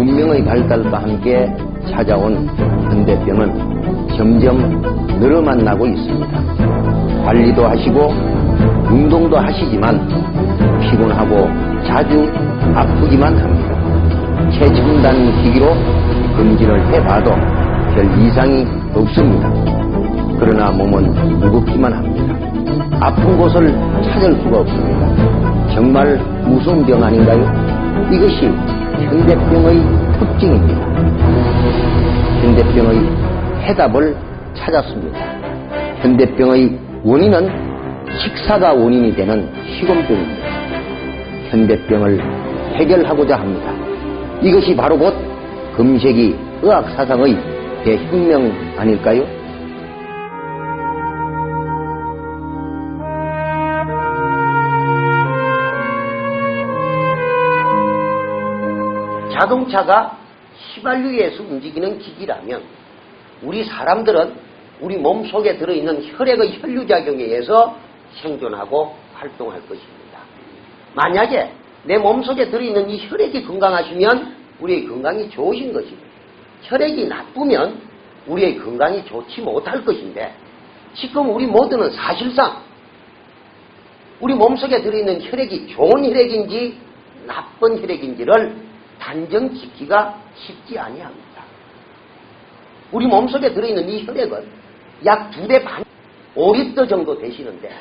문명의 발달과 함께 찾아온 현대병은 점점 늘어만 나고 있습니다. 관리도 하시고 운동도 하시지만 피곤하고 자주 아프기만 합니다. 최첨단 기기로 검진을 해봐도 별 이상이 없습니다. 그러나 몸은 무겁기만 합니다. 아픈 곳을 찾을 수가 없습니다. 정말 무서운 병 아닌가요? 이것이 현대병의 특징입니다. 현대병의 해답을 찾았습니다. 현대병의 원인은 식사가 원인이 되는 식원병입니다. 현대병을 해결하고자 합니다. 이것이 바로 곧 금세기 의학사상의 대혁명 아닐까요? 자동차가 휘발유에서 움직이는 기기라면 우리 사람들은 우리 몸속에 들어있는 혈액의 혈류작용에 의해서 생존하고 활동할 것입니다. 만약에 내 몸속에 들어있는 이 혈액이 건강하시면 우리의 건강이 좋으신 것입니다. 혈액이 나쁘면 우리의 건강이 좋지 못할 것인데 지금 우리 모두는 사실상 우리 몸속에 들어있는 혈액이 좋은 혈액인지 나쁜 혈액인지를 단정짓기가 쉽지 아니합니다. 우리 몸속에 들어있는 이 혈액은 약 2대 반, 5리터 정도 되시는데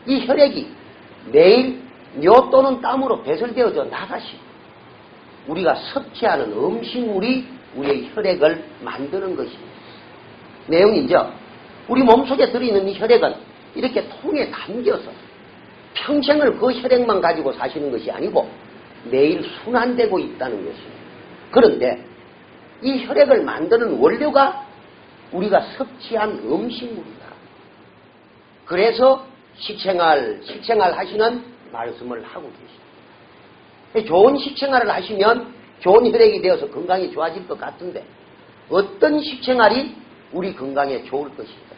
이 혈액이 매일 뇨 또는 땀으로 배설되어져 나가시고 우리가 섭취하는 음식물이 우리의 혈액을 만드는 것입니다. 내용이죠. 우리 몸속에 들어있는 이 혈액은 이렇게 통에 담겨서 평생을 그 혈액만 가지고 사시는 것이 아니고 매일 순환되고 있다는 것입니다. 그런데 이 혈액을 만드는 원료가 우리가 섭취한 음식물이다. 그래서 식생활 하시는 말씀을 하고 계십니다. 좋은 식생활을 하시면 좋은 혈액이 되어서 건강이 좋아질 것 같은데 어떤 식생활이 우리 건강에 좋을 것인가.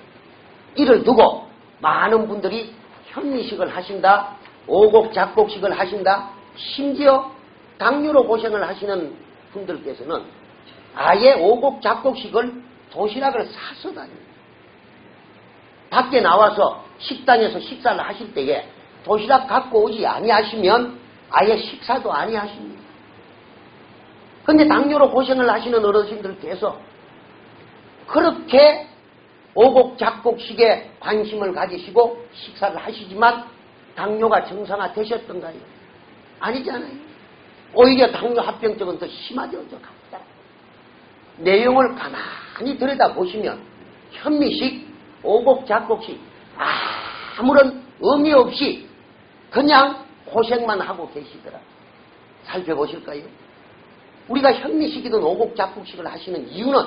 이를 두고 많은 분들이 현미식을 하신다, 오곡작곡식을 하신다, 심지어 당뇨로 고생을 하시는 분들께서는 아예 오곡작곡식을 도시락을 사서 다닙니다. 밖에 나와서 식당에서 식사를 하실 때에 도시락 갖고 오지 아니하시면 아예 식사도 아니하십니다. 그런데 당뇨로 고생을 하시는 어르신들께서 그렇게 오곡작곡식에 관심을 가지시고 식사를 하시지만 당뇨가 정상화 되셨던가요? 아니잖아요. 오히려 당뇨 합병증은 더 심해져서 갑니다. 내용을 가만히 들여다보시면 현미식, 오곡작곡식 아무런 의미 없이 그냥 고생만 하고 계시더라. 살펴보실까요? 우리가 현미식이든 오곡작곡식을 하시는 이유는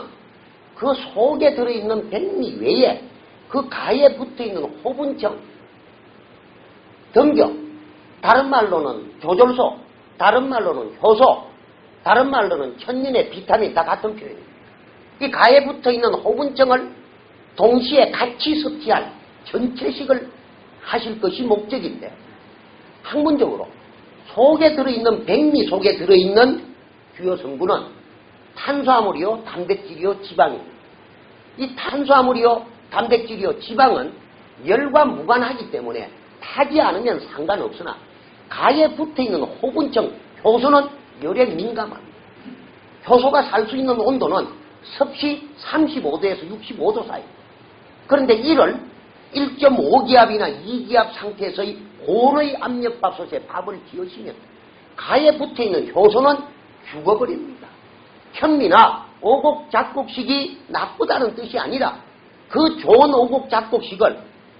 그 속에 들어있는 백미 외에 그 가에 붙어있는 호분청, 등경, 다른 말로는 조절소, 다른 말로는 효소, 다른 말로는 천년의 비타민 다 같은 표현입니다. 이 가에 붙어있는 호분청을 동시에 같이 섭취할 전체식을 하실 것이 목적인데 학문적으로 속에 들어있는 백미 속에 들어있는 주요 성분은 탄수화물이요, 단백질이요, 지방입니다. 이 탄수화물이요, 단백질이요, 지방은 열과 무관하기 때문에 타지 않으면 상관없으나 가에 붙어있는 호분청, 효소는 열에 민감합니다. 효소가 살 수 있는 온도는 섭씨 35도에서 65도 사이입니다. 그런데 이를 1.5기압이나 2기압 상태에서의 고온의 압력밥솥에 밥을 지으시면 가에 붙어있는 효소는 죽어버립니다. 현미나 오곡작곡식이 나쁘다는 뜻이 아니라 그 좋은 오곡작곡식을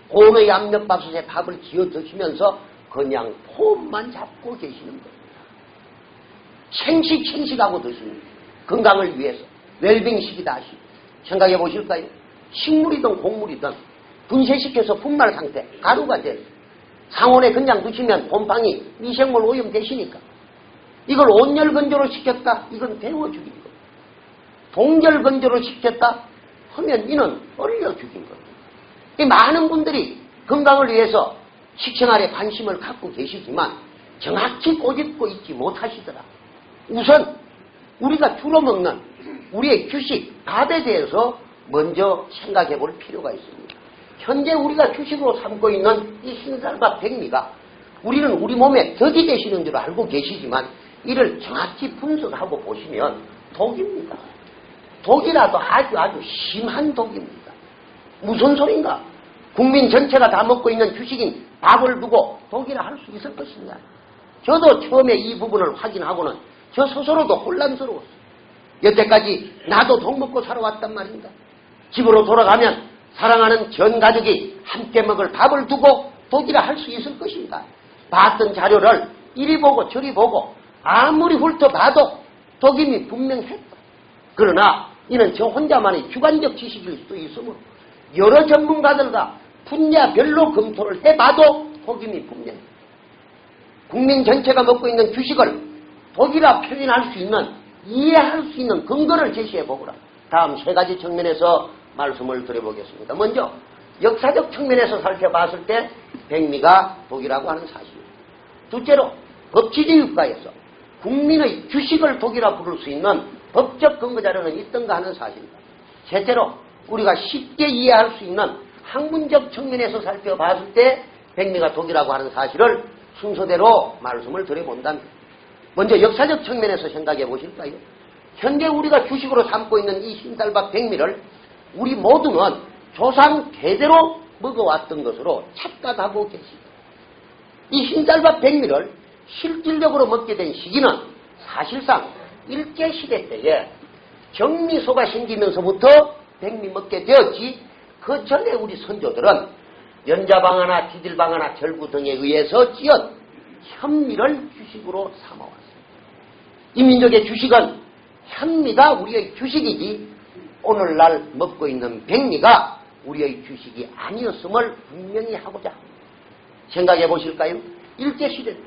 고온의 압력밥솥에 밥을 지어 드시면서 그냥 폼만 잡고 계시는 겁니다. 챙식하고 드십니다. 건강을 위해서 웰빙식이다 하시고 생각해 보실까요? 식물이든 곡물이든 분쇄시켜서 분말 상태, 가루가 돼요. 상온에 그냥 두시면 곰팡이, 미생물 오염 되시니까 이걸 온열 건조를 시켰다? 이건 데워 죽인 겁니다. 동결 건조를 시켰다? 하면 이는 얼려 죽인 겁니다. 이 많은 분들이 건강을 위해서 식생활에 관심을 갖고 계시지만 정확히 꼬집고 있지 못하시더라. 우선 우리가 주로 먹는 우리의 주식, 밥에 대해서 먼저 생각해 볼 필요가 있습니다. 현재 우리가 주식으로 삼고 있는 이 흰쌀밥 백미가 우리는 우리 몸에 덕이 되시는 줄 알고 계시지만 이를 정확히 분석하고 보시면 독입니다. 독이라도 아주 심한 독입니다. 무슨 소린가? 국민 전체가 다 먹고 있는 주식인 밥을 두고 독이라 할 수 있을 것이냐. 저도 처음에 이 부분을 확인하고는 저 스스로도 혼란스러웠어요. 여태까지 나도 독 먹고 살아왔단 말입니다. 집으로 돌아가면 사랑하는 전 가족이 함께 먹을 밥을 두고 독이라 할 수 있을 것인가. 봤던 자료를 이리 보고 저리 보고 아무리 훑어봐도 독임이 분명했다. 그러나 이는 저 혼자만의 주관적 지식일 수도 있으므로 여러 전문가들과 분야별로 검토를 해봐도 독임이 분명해. 국민 전체가 먹고 있는 주식을 독이라 표현할 수 있는, 이해할 수 있는 근거를 제시해 보거라. 다음 세 가지 측면에서 말씀을 드려보겠습니다. 먼저 역사적 측면에서 살펴봤을 때 백미가 독이라고 하는 사실입니다. 둘째로 법치주의 국가에서 국민의 주식을 독이라 부를 수 있는 법적 근거 자료는 있던가 하는 사실입니다. 셋째로 우리가 쉽게 이해할 수 있는 학문적 측면에서 살펴봤을 때 백미가 독이라고 하는 사실을 순서대로 말씀을 드려본다면, 먼저 역사적 측면에서 생각해 보실까요? 현재 우리가 주식으로 삼고 있는 이 흰쌀밥 백미를 우리 모두는 조상 대대로 먹어왔던 것으로 착각하고 계십니다. 이 흰쌀밥 백미를 실질적으로 먹게 된 시기는 사실상 일제시대 때에 정미소가 생기면서부터 백미 먹게 되었지, 그 전에 우리 선조들은 연자방아나 디딜방아나 절구 등에 의해서 지은 현미를 주식으로 삼아왔습니다. 이 민족의 주식은 현미가 우리의 주식이지 오늘날 먹고 있는 백미가 우리의 주식이 아니었음을 분명히 하고자 합니다. 생각해 보실까요? 일제시대 때,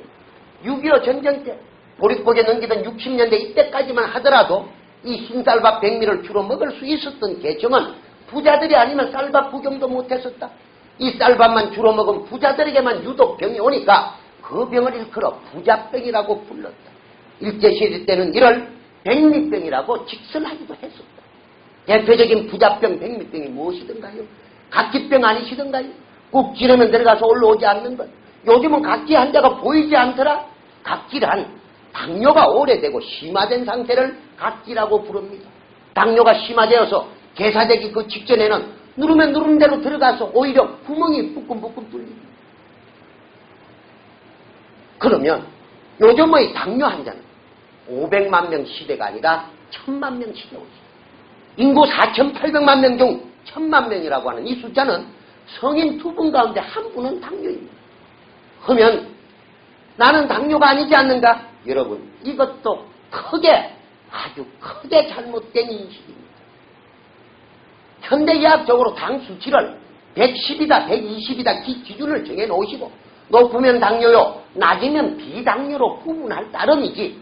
6.25 전쟁 때, 보릿고개 넘기던 60년대 이때까지만 하더라도 이 흰쌀밥 백미를 주로 먹을 수 있었던 계층은 부자들이 아니면 쌀밥 구경도 못했었다. 이 쌀밥만 주로 먹은 부자들에게만 유독 병이 오니까 그 병을 일컬어 부자병이라고 불렀다. 일제시대 때는 이를 백미병이라고 직설하기도 했었다. 대표적인 부자병 백미병이 무엇이든가요? 각기병 아니시든가요? 꾹 찌르면 들어가서 올라오지 않는 것. 요즘은 각기 환자가 보이지 않더라. 각기란 당뇨가 오래되고 심화된 상태를 각기라고 부릅니다. 당뇨가 심화되어서 개사되기 그 직전에는 누르면 누른 대로 들어가서 오히려 구멍이 뿌끔뿌끔 뚫립니다. 그러면 요즘의 당뇨 환자는 500만 명 시대가 아니라 1000만 명 시대가 오죠. 인구 4800만 명 중 1000만 명이라고 하는 이 숫자는 성인 2분 가운데 1분은 당뇨입니다. 그러면 나는 당뇨가 아니지 않는가? 여러분, 이것도 크게, 아주 크게 잘못된 인식입니다. 현대의학적으로 당 수치를 110이다, 120이다 기준을 정해놓으시고 높으면 당뇨요, 낮으면 비당뇨로 구분할 따름이지,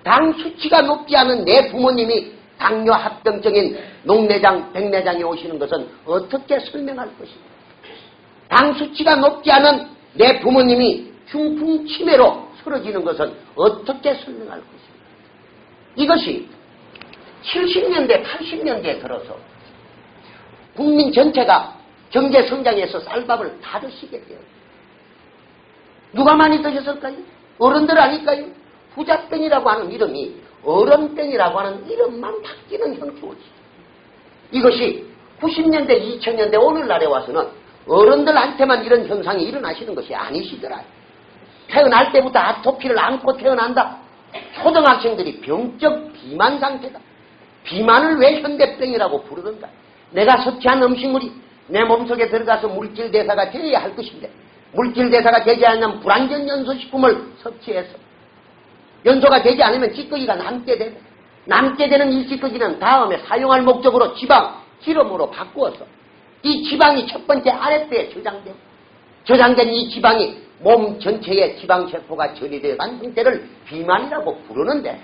당 수치가 높지 않은 내 부모님이 당뇨 합병증인 녹내장, 백내장에 오시는 것은 어떻게 설명할 것입니까? 당 수치가 높지 않은 내 부모님이 중풍 치매로 쓰러지는 것은 어떻게 설명할 것입니까? 이것이 70년대, 80년대에 들어서 국민 전체가 경제 성장에서 쌀밥을 다 드시게 돼요. 누가 많이 드셨을까요? 어른들 아닐까요? 부자병이라고 하는 이름이 어른병이라고 하는 이름만 바뀌는 형태이지. 이것이 90년대, 2000년대 오늘날에 와서는 어른들한테만 이런 현상이 일어나시는 것이 아니시더라. 태어날 때부터 아토피를 안고 태어난다. 초등학생들이 병적 비만 상태다. 비만을 왜 현대병이라고 부르는가? 내가 섭취한 음식물이 내 몸속에 들어가서 물질 대사가 되어야 할 것인데 물질 대사가 되지 않으면 불완전 연소식품을 섭취해서 연소가 되지 않으면 찌꺼기가 남게 되고 남게 되는 이 찌꺼기는 다음에 사용할 목적으로 지방, 기름으로 바꾸어서 이 지방이 첫 번째 아랫배에 저장되고 저장된 이 지방이 몸 전체에 지방세포가 전이되어 간 형태를 비만이라고 부르는데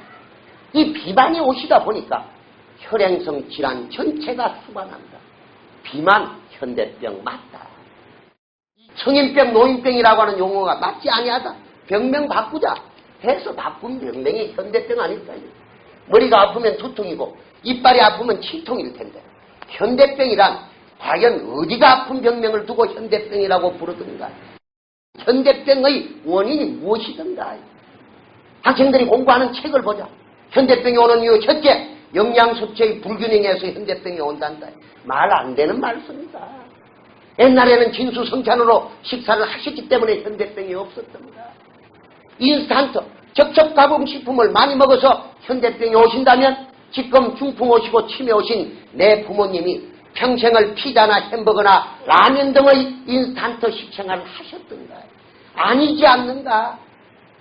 이 비만이 오시다 보니까 혈행성 질환 전체가 수반한다. 비만, 현대병 맞다. 성인병, 노인병이라고 하는 용어가 맞지 아니하다. 병명 바꾸자 해서 바꾼 병명이 현대병 아닐까요? 머리가 아프면 두통이고 이빨이 아프면 치통일 텐데 현대병이란 과연 어디가 아픈 병명을 두고 현대병이라고 부르든가? 현대병의 원인이 무엇이든가? 학생들이 공부하는 책을 보자. 현대병이 오는 이유 첫째, 영양섭취의 불균형에서 현대병이 온단다. 말 안 되는 말씀이다. 옛날에는 진수성찬으로 식사를 하셨기 때문에 현대병이 없었답니다. 인스턴트, 적첩가공식품을 많이 먹어서 현대병이 오신다면 지금 중풍 오시고 치매 오신 내 부모님이 평생을 피자나 햄버거나 라면 등의 인스턴트 식생활을 하셨던가? 아니지 않는가?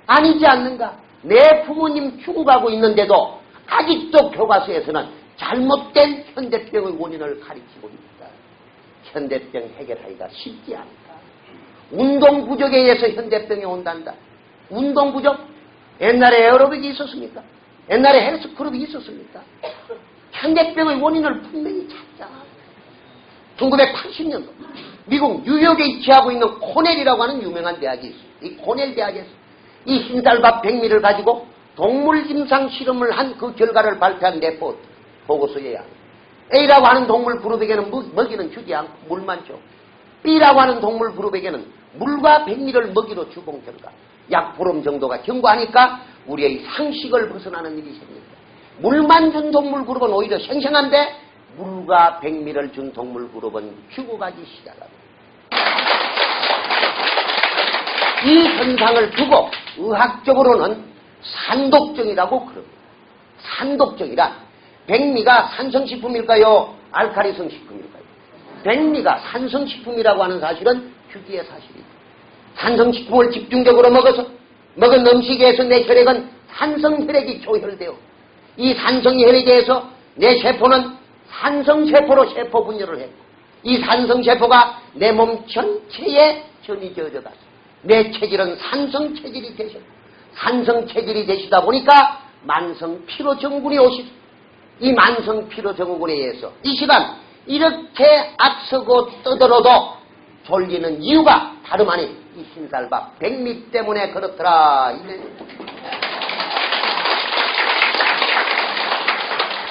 아니지 않는가? 내 부모님 죽어가고 있는데도 아직도 교과서에서는 잘못된 현대병의 원인을 가리키고 있다. 현대병 해결하기가 쉽지 않다. 운동 부족에 의해서 현대병이 온단다. 운동 부족? 옛날에 에어로빅이 있었습니까? 옛날에 헬스클럽이 있었습니까? 현대병의 원인을 분명히 찾자. 1980년도 미국 뉴욕에 위치하고 있는 코넬이라고 하는 유명한 대학이 있습니다. 이 코넬 대학에서 이 흰쌀밥 백미를 가지고 동물 임상 실험을 한 그 결과를 발표한 레포트 보고서에 A라고 하는 동물 그룹에게는 먹이는 주지 않고 물만 줘. B라고 하는 동물 그룹에게는 물과 백미를 먹이로 주본 결과 약 보름 정도가 경과하니까 우리의 상식을 벗어나는 일이 생깁니다. 물만 준 동물 그룹은 오히려 생생한데 물과 백미를 준 동물 그룹은 죽어가기 시작합니다. 이 현상을 두고 의학적으로는 산독증이라고 그럽니다. 산독증이란 백미가 산성식품일까요? 알칼리성식품일까요? 백미가 산성식품이라고 하는 사실은 휴지의 사실이죠. 산성식품을 집중적으로 먹어서 먹은 음식에서 내 혈액은 산성혈액이 조혈되어 이 산성혈액에서 내 세포는 산성세포로 세포 분열을 했고 이 산성세포가 내 몸 전체에 전이져져 갔어. 내 체질은 산성체질이 되셨고 산성체질이 되시다 보니까 만성피로증후군이 오시죠. 이 만성피로증후군에 의해서 이 시간 이렇게 앞서고 떠들어도 졸리는 이유가 다름 아닌 이 흰쌀밥 백미 때문에 그렇더라.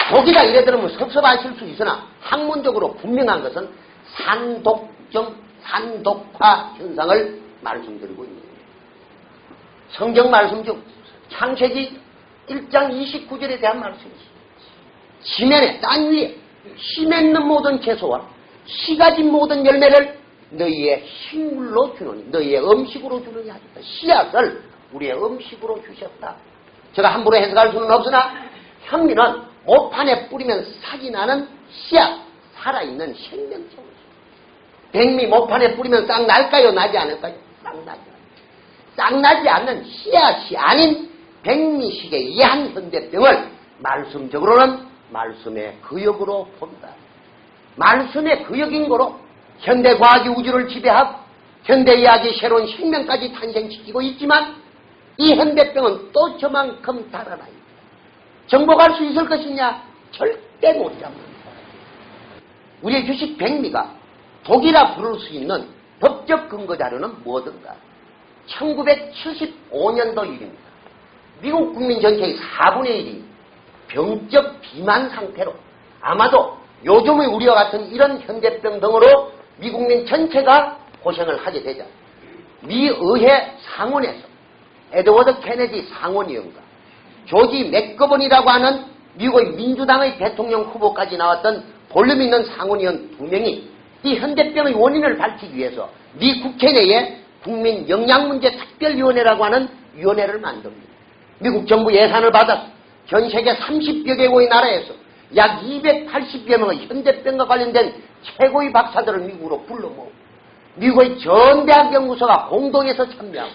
거기다 이래 들으면 섭섭하실 수 있으나 학문적으로 분명한 것은 산독증, 산독화 현상을 말씀드리고 있는 거예요. 성경 말씀 중 창세기 1장 29절에 대한 말씀이죠. 지면에 땅 위에 씨 맺는 모든 채소와 씨 가진 모든 열매를 너희의 식물로 주노니 너희의 음식으로 주느니 하셨다. 씨앗을 우리의 음식으로 주셨다. 제가 함부로 해석할 수는 없으나 현미는 모판에 뿌리면 싹이 나는 씨앗, 살아있는 생명체입니다. 백미 모판에 뿌리면 싹 날까요? 나지 않을까요? 싹 나지 않아요. 싹 나지 않는 씨앗이 아닌 백미식의 이한 현대병을 말씀적으로는 말씀의 거역으로 본다. 말씀의 거역인 거로 현대과학이 우주를 지배하고 현대의학이 새로운 생명까지 탄생시키고 있지만 이 현대병은 또 저만큼 달아나 있다. 정복할 수 있을 것이냐? 절대 못 잡는다. 우리의 주식 백미가 독이라 부를 수 있는 법적 근거 자료는 뭐든가? 1975년도 일입니다. 미국 국민 전체의 4분의 1이 병적 비만 상태로 아마도 요즘의 우리와 같은 이런 현대병 등으로 미국민 전체가 고생을 하게 되자 미 의회 상원에서 에드워드 케네디 상원의원과 조지 맥거번이라고 하는 미국의 민주당의 대통령 후보까지 나왔던 볼륨 있는 상원의원 2명이 이 현대병의 원인을 밝히기 위해서 미 국회 내에 국민 영양문제 특별위원회라고 하는 위원회를 만듭니다. 미국 정부 예산을 받아서 전 세계 30여 개국의 나라에서 약 280여 명의 현대병과 관련된 최고의 박사들을 미국으로 불러 모으고 미국의 전 대학 연구소가 공동해서 참여하고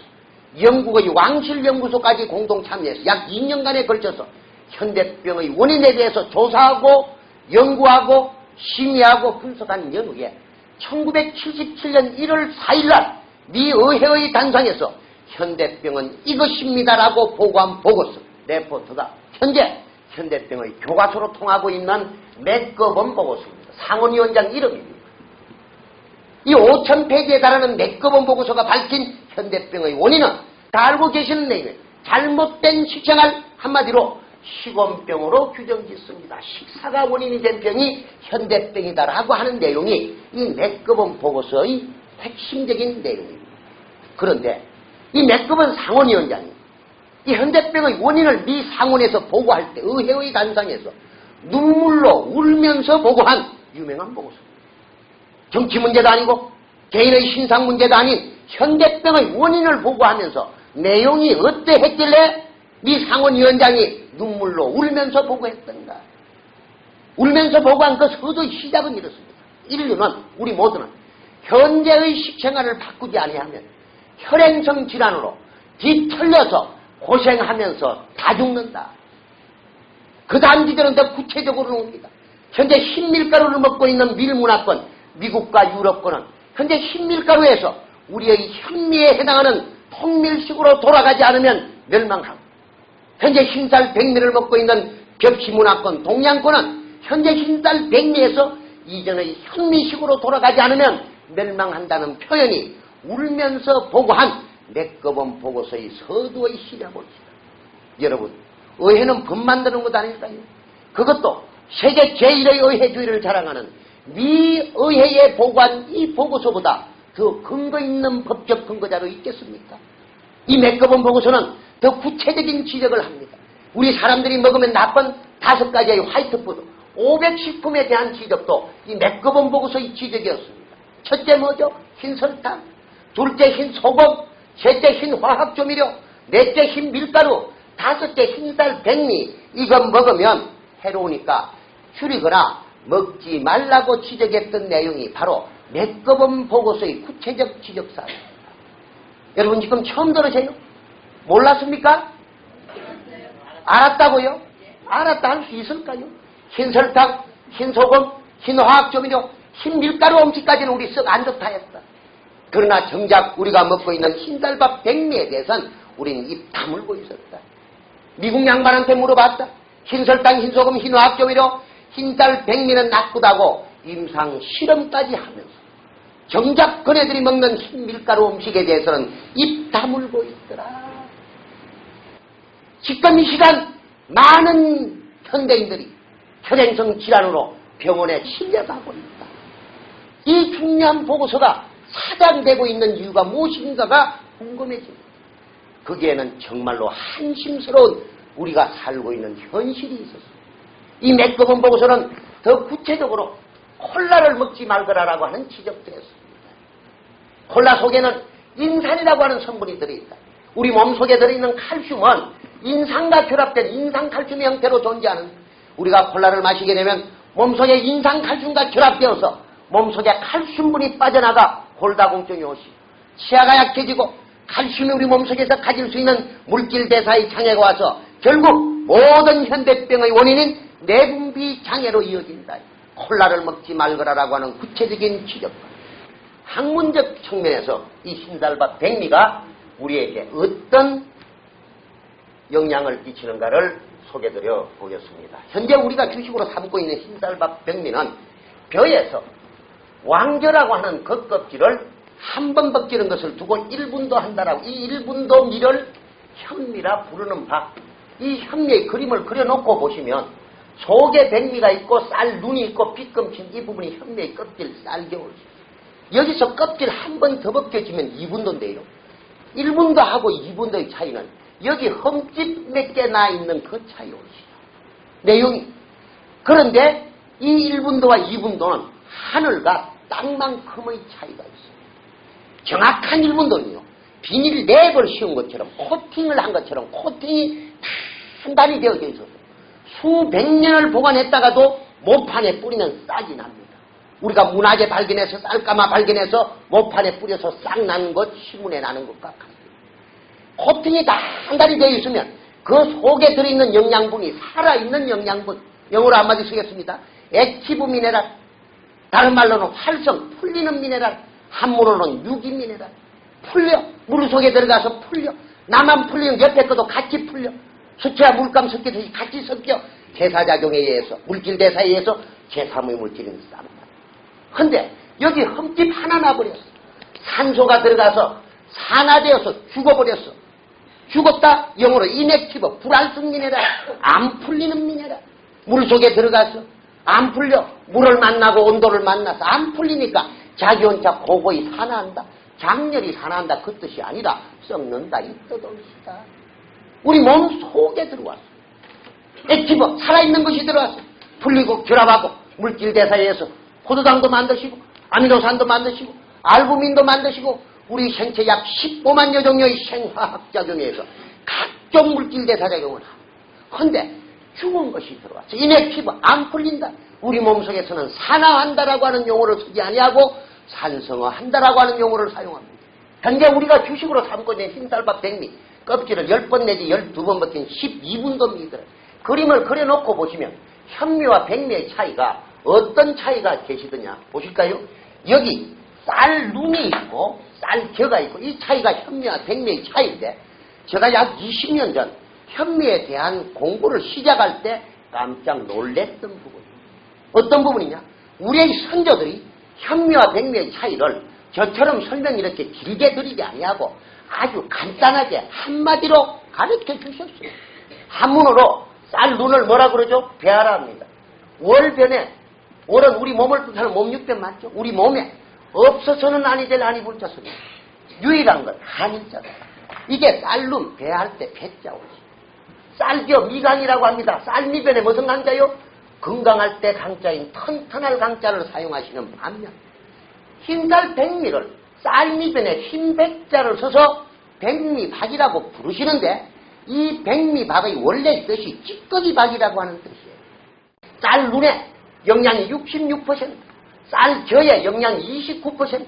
영국의 왕실 연구소까지 공동 참여해서 약 2년간에 걸쳐서 현대병의 원인에 대해서 조사하고 연구하고 심의하고 분석한 연후에 1977년 1월 4일날 미 의회의 단상에서 현대병은 이것입니다라고 보고한 보고서 레포트가 현재 현대병의 교과서로 통하고 있는 맥거번 보고서입니다. 상원위원장 이름입니다. 이 5,000페이지에 달하는 맥거번 보고서가 밝힌 현대병의 원인은 다 알고 계시는 내용이에요. 잘못된 식생활, 한마디로 식원병으로 규정짓습니다. 식사가 원인이 된 병이 현대병이다라고 하는 내용이 이 맥거본 보고서의 핵심적인 내용입니다. 그런데 이 맥거본 상원위원장이 이 현대병의 원인을 미 상원에서 보고할 때 의회의 단상에서 눈물로 울면서 보고한 유명한 보고서입니다. 정치 문제도 아니고 개인의 신상 문제도 아닌 현대병의 원인을 보고하면서 내용이 어떠했길래 미 상원위원장이 눈물로 울면서 보고했던가. 울면서 보고한 그 서두의 시작은 이렇습니다. 인류는, 우리 모두는 현재의 식생활을 바꾸지 아니하면 혈행성 질환으로 뒤틀려서 고생하면서 다 죽는다. 그 다음 지들은 더 구체적으로 옵니다. 현재 흰밀가루를 먹고 있는 밀문화권, 미국과 유럽권은 현재 흰밀가루에서 우리의 현미에 해당하는 통밀식으로 돌아가지 않으면 멸망하고, 현재 흰쌀 백미를 먹고 있는 벽시문화권, 동양권은 현재 흰쌀 백미에서 이전의 현미식으로 돌아가지 않으면 멸망한다는 표현이 울면서 보고한 맥거본 보고서의 서두의 시작입니다. 여러분, 의회는 법 만드는 것 아닐까요? 그것도 세계 제1의 의회주의를 자랑하는 미 의회에 보고한 이 보고서보다 더 근거 있는 법적 근거자로 있겠습니까? 이 맥거본 보고서는 더 구체적인 지적을 합니다. 우리 사람들이 먹으면 나쁜 5가지의 화이트푸드, 500식품에 대한 지적도 이 맥거본 보고서의 지적이었습니다. 첫째 뭐죠? 흰설탕, 둘째 흰소금, 셋째 흰화학조미료, 넷째 흰밀가루, 다섯째 흰쌀 백미. 이거 먹으면 해로우니까 줄이거나 먹지 말라고 지적했던 내용이 바로 맥거본 보고서의 구체적 지적사항입니다. 여러분 지금 처음 들으세요? 몰랐습니까? 알았다고요? 알았다 할 수 있을까요? 흰설탕, 흰소금, 흰화학조미료, 흰밀가루 음식까지는 우리 썩 안 좋다 했다. 그러나 정작 우리가 먹고 있는 흰쌀밥 백미에 대해서는 우리는 입 다물고 있었다. 미국 양반한테 물어봤다. 흰설탕, 흰소금, 흰화학조미료, 흰쌀 백미는 나쁘다고 임상 실험까지 하면서 정작 그네들이 먹는 흰밀가루 음식에 대해서는 입 다물고 있더라. 지금 이 시간 많은 현대인들이 혈행성 질환으로 병원에 실려가고 있다. 이 중요한 보고서가 사장되고 있는 이유가 무엇인가가 궁금해집니다. 거기에는 정말로 한심스러운 우리가 살고 있는 현실이 있었습니다. 이 맥거본 보고서는 더 구체적으로 콜라를 먹지 말거라라고 하는 지적도 했습니다. 콜라 속에는 인산이라고 하는 성분이 들어있다. 우리 몸속에 들어있는 칼슘은 인산과 결합된 인산칼슘의 형태로 존재하는, 우리가 콜라를 마시게 되면 몸속에 인산칼슘과 결합되어서 몸속에 칼슘분이 빠져나가 골다공증이 오시고 치아가 약해지고 칼슘이 우리 몸속에서 가질 수 있는 물질 대사의 장애가 와서 결국 모든 현대병의 원인인 내분비 장애로 이어진다. 콜라를 먹지 말거라라고 하는 구체적인 지적과 학문적 측면에서 이 흰쌀밥 백미가 우리에게 어떤 영향을 끼치는가를 소개드려 보겠습니다. 현재 우리가 주식으로 삼고 있는 흰쌀밥 백미는 벼에서 왕겨라고 하는 겉껍질을 한 번 벗기는 것을 두고 1분도 한다라고, 이 1분도 미를 현미라 부르는 바, 이 현미의 그림을 그려놓고 보시면 속에 백미가 있고 쌀 눈이 있고 빗금친 이 부분이 현미의 껍질 쌀겨울이에요. 여기서 껍질 한 번 더 벗겨지면 2분도인데요. 1분도하고 2분도의 차이는 여기 흠집 몇 개 나 있는 그 차이 오시죠. 내용이. 그런데 이 1분도와 2분도는 하늘과 땅만큼의 차이가 있어요. 정확한 1분도는요, 비닐 랩을 씌운 것처럼, 코팅을 한 것처럼 코팅이 단단히 되어져 있어서 수백 년을 보관했다가도 모판에 뿌리면 싹이 납니다. 우리가 문화재 발견해서 쌀가마 발견해서 모판에 뿌려서 싹 나는 것, 시문에 나는 것과 같습니다. 코팅이 단단히 되어 있으면 그 속에 들어있는 영양분이 살아있는 영양분, 영어로 한마디 쓰겠습니다. 액티브 미네랄, 다른 말로는 활성, 풀리는 미네랄, 한문으로는 유기 미네랄. 풀려, 물 속에 들어가서 풀려. 나만 풀리면 옆에 것도 같이 풀려. 수채와 물감 섞이듯이 같이 섞여 대사작용에 의해서, 물질 대사에 의해서 제3의 물질이 쌓는다. 근데 여기 흠집 하나 나버렸어. 산소가 들어가서 산화되어서 죽어버렸어. 죽었다. 영어로 inactive, 불활성 미네랄, 안 풀리는 미네랄. 물속에 들어가서 안 풀려. 물을 만나고 온도를 만나서 안 풀리니까 자기 혼자 고고히 산화한다. 장렬히 산화한다. 그 뜻이 아니라 썩는다. 이 뜻입니다. 우리 몸 속에 들어왔어. 액티브, 살아있는 것이 들어왔어. 풀리고 결합하고 물질 대사에 의해서 포도당도 만드시고 아미노산도 만드시고 알부민도 만드시고 우리 생체 약 15만여 종류의 생화학 작용에 의해서 각종 물질 대사작용을 하고. 그런데 죽은 것이 들어왔어. 인액티브, 안 풀린다. 우리 몸속에서는 산화한다라고 하는 용어를 쓰지 아니하고 산성화한다라고 하는 용어를 사용합니다. 현재 우리가 주식으로 삼고 있는 흰쌀밥 백미 껍질을 10번 내지 12번 벗긴 12분도 미더라. 그림을 그려놓고 보시면 현미와 백미의 차이가 어떤 차이가 계시더냐 보실까요? 여기 쌀 눈이 있고 쌀겨가 있고 이 차이가 현미와 백미의 차이인데 제가 약 20년 전 현미에 대한 공부를 시작할 때 깜짝 놀랬던 부분. 어떤 부분이냐? 우리의 선조들이 현미와 백미의 차이를 저처럼 설명 이렇게 길게 드리지 아니하고 아주 간단하게 한마디로 가르쳐 주셨어요. 한문으로 쌀 눈을 뭐라 그러죠? 배하라 합니다. 월변에, 월은 우리 몸을 뜻하는 몸육변 맞죠? 우리 몸에 없어서는 아니 될 한이 불자습니다. 유일한 건 한일자다. 이게 쌀눈 배할 때 배자 오지. 쌀겨 미강이라고 합니다. 쌀미변에 무슨 강자요? 건강할 때 강자인 튼튼할 강자를 사용하시는 반면 흰쌀 백미를 쌀미변에 흰백자를 써서 백미박이라고 부르시는데 이 백미박의 원래 뜻이 찌꺼기박이라고 하는 뜻이에요. 쌀눈에 영양이 66%, 쌀겨에 영양이 29%,